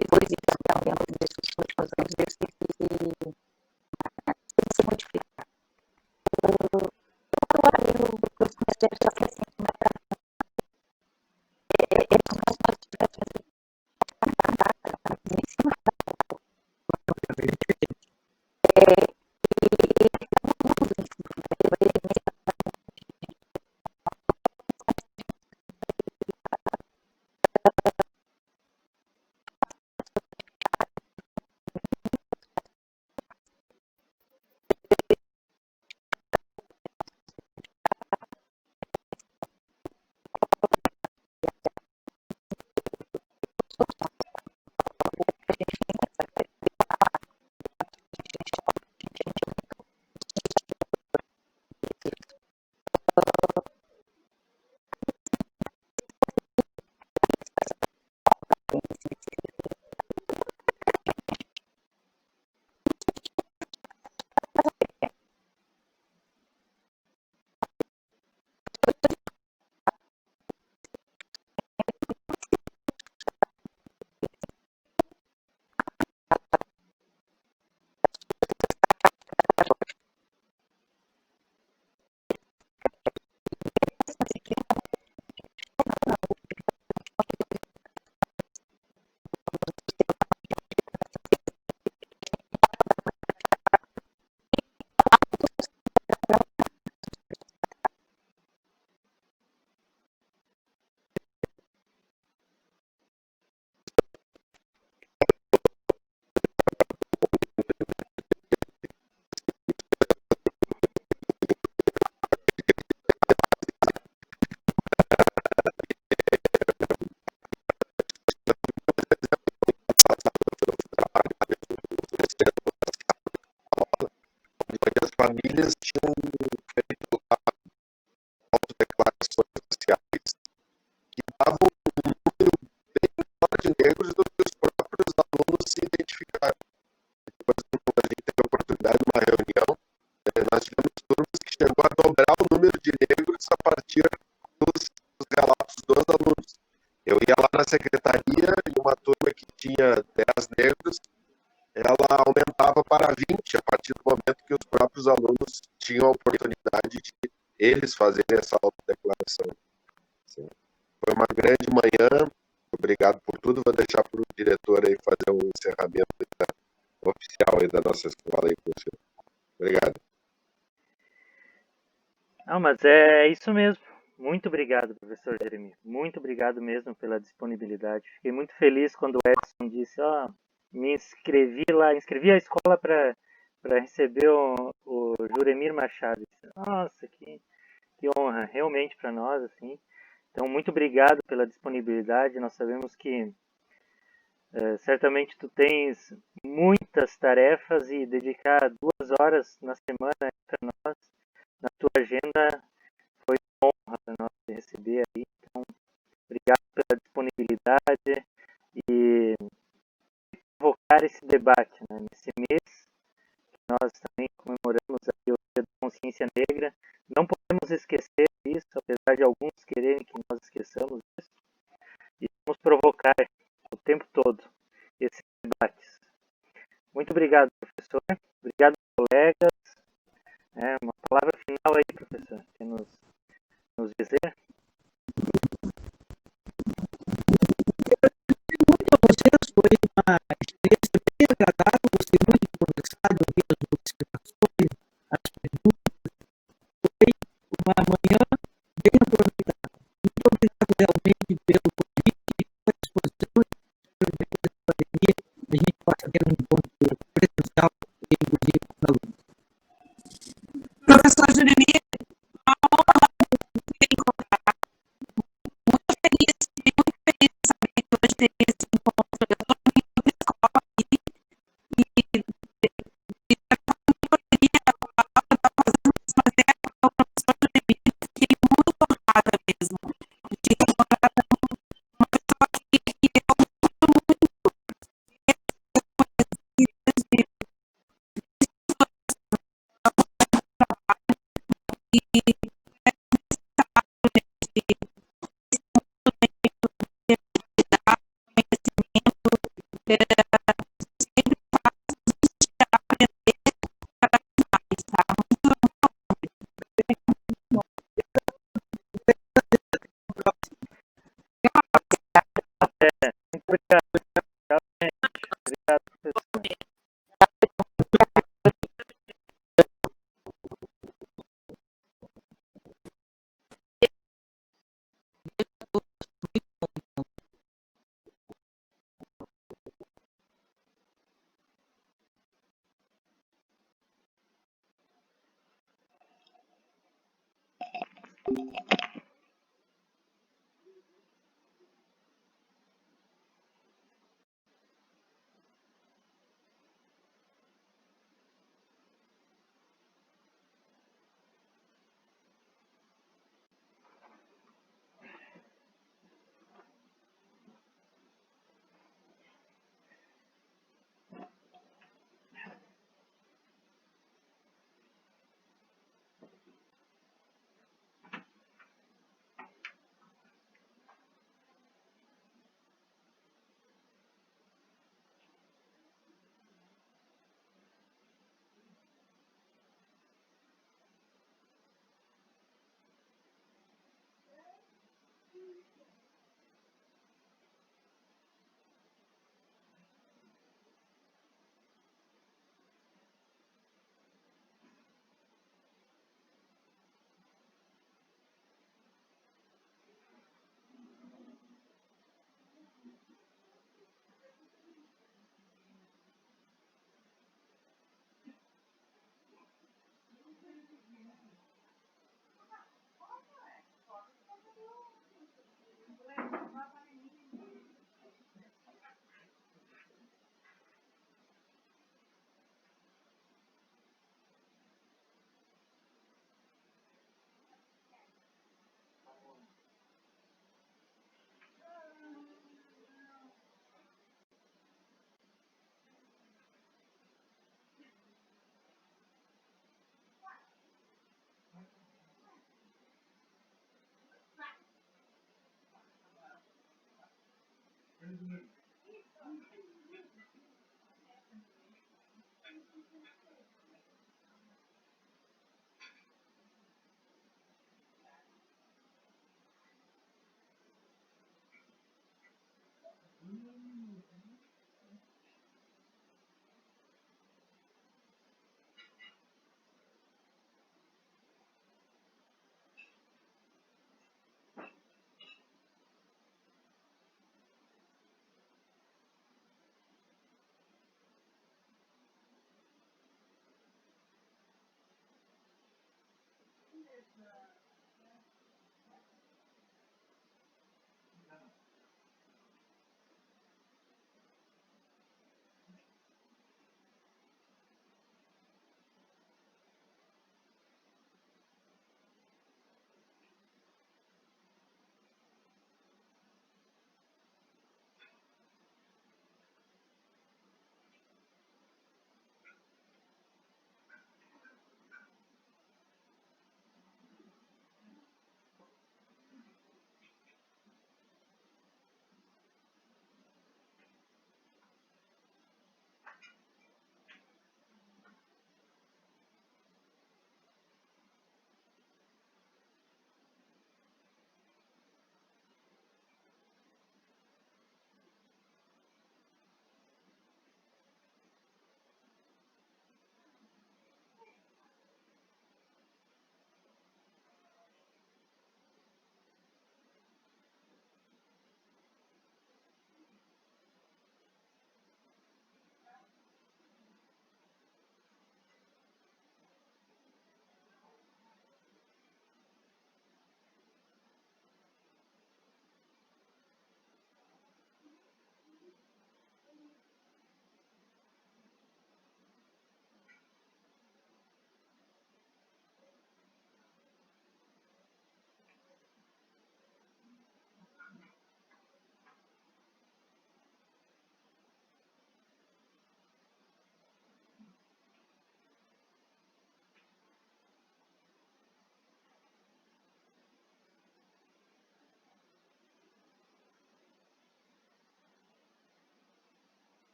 G: depois disso, também, nesses últimos anos, eu esqueci se modificar. Agora, eu comecei a achar que assim,
B: as famílias tinham feito autodeclarações sociais que davam um número bem maior de negros do que os próprios alunos se identificaram. Depois, quando a gente teve a oportunidade de uma reunião, nós tivemos turmas que chegou a dobrar o número de negros a partir dos relatos dos alunos. Eu ia lá na secretaria e uma turma que tinha 10 negros, ela aumentava para 20 a partir do momento que os próprios alunos tinham a oportunidade de eles fazerem essa autodeclaração. Sim. Foi uma grande manhã, obrigado por tudo, vou deixar para o diretor aí fazer o encerramento oficial aí da nossa escola aí com o senhor. Obrigado.
D: Não, mas é isso mesmo. Muito obrigado, professor Jeremias. Muito obrigado mesmo pela disponibilidade. Fiquei muito feliz quando o Edson disse, me inscrevi lá, inscrevi a escola para receber o Juremir Machado. Nossa, que honra, realmente para nós, assim. Então, muito obrigado pela disponibilidade. Nós sabemos que certamente tu tens muitas tarefas e dedicar 2 horas na semana para nós, na tua agenda, foi uma honra para nós te receber aí. Então, obrigado pela disponibilidade e provocar esse debate, né? Nesse mês, nós também comemoramos aí o Dia da Consciência Negra. Não podemos esquecer esquecer isso, apesar de alguns quererem que nós esqueçamos isso, e vamos provocar o tempo todo esses debates. Muito obrigado, professor. Obrigado, colegas. Uma palavra final aí, professor, quer nos dizer?
A: Muito a vocês, foi uma experiência bem agradável, gostei muito de conversar, de ouvir as observações, as perguntas. Foi uma manhã bem aproveitada. Muito obrigado realmente pelo convite e pela disposição. Espero que depois da pandemia a gente possa ter um encontro presencial e inclusive com os alunos.
F: Professor Jeremias, uma honra te encontrar. Muito feliz de saber que hoje teve esse encontro. Eu estou indo para a escola aqui e poderia fazer o professor Jeremias, fiquei muito honrada mesmo de encontrar uma pessoa que eu gosto muito
D: Muito obrigado. Obrigado, professor.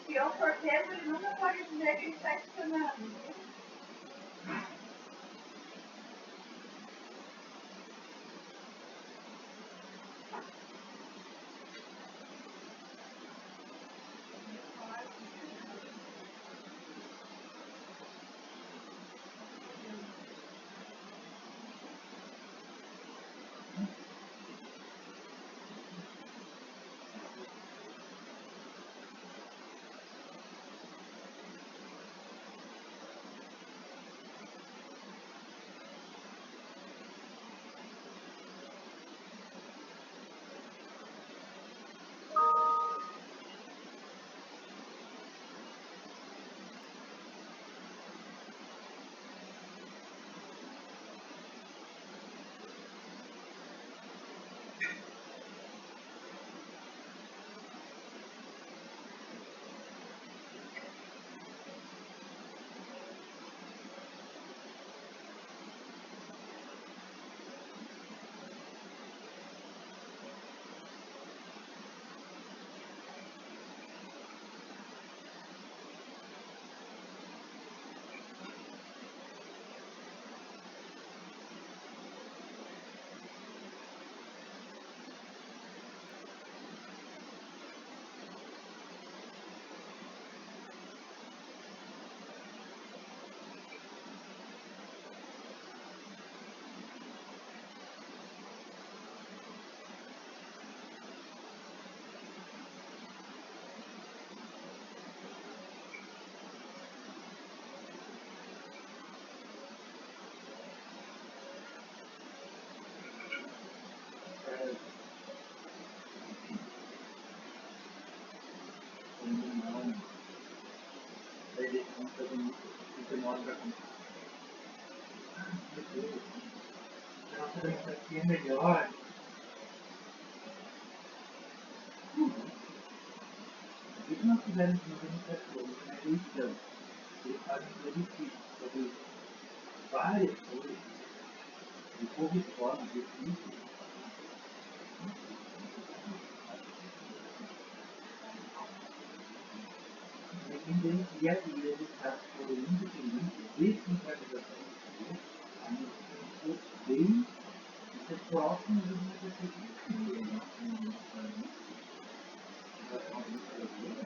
H: Se eu for pego, ele nunca pode dizer que ele está questionando.
I: Nossa democracia é melhor. O que nós fizemos uma democracia, uma eleição? Eles fazem plebiscito sobre várias coisas. O povo escolhe, decide. E ele está por independente, descentralização do poder, a gente bem próximo do que você disse, em relação à literatura.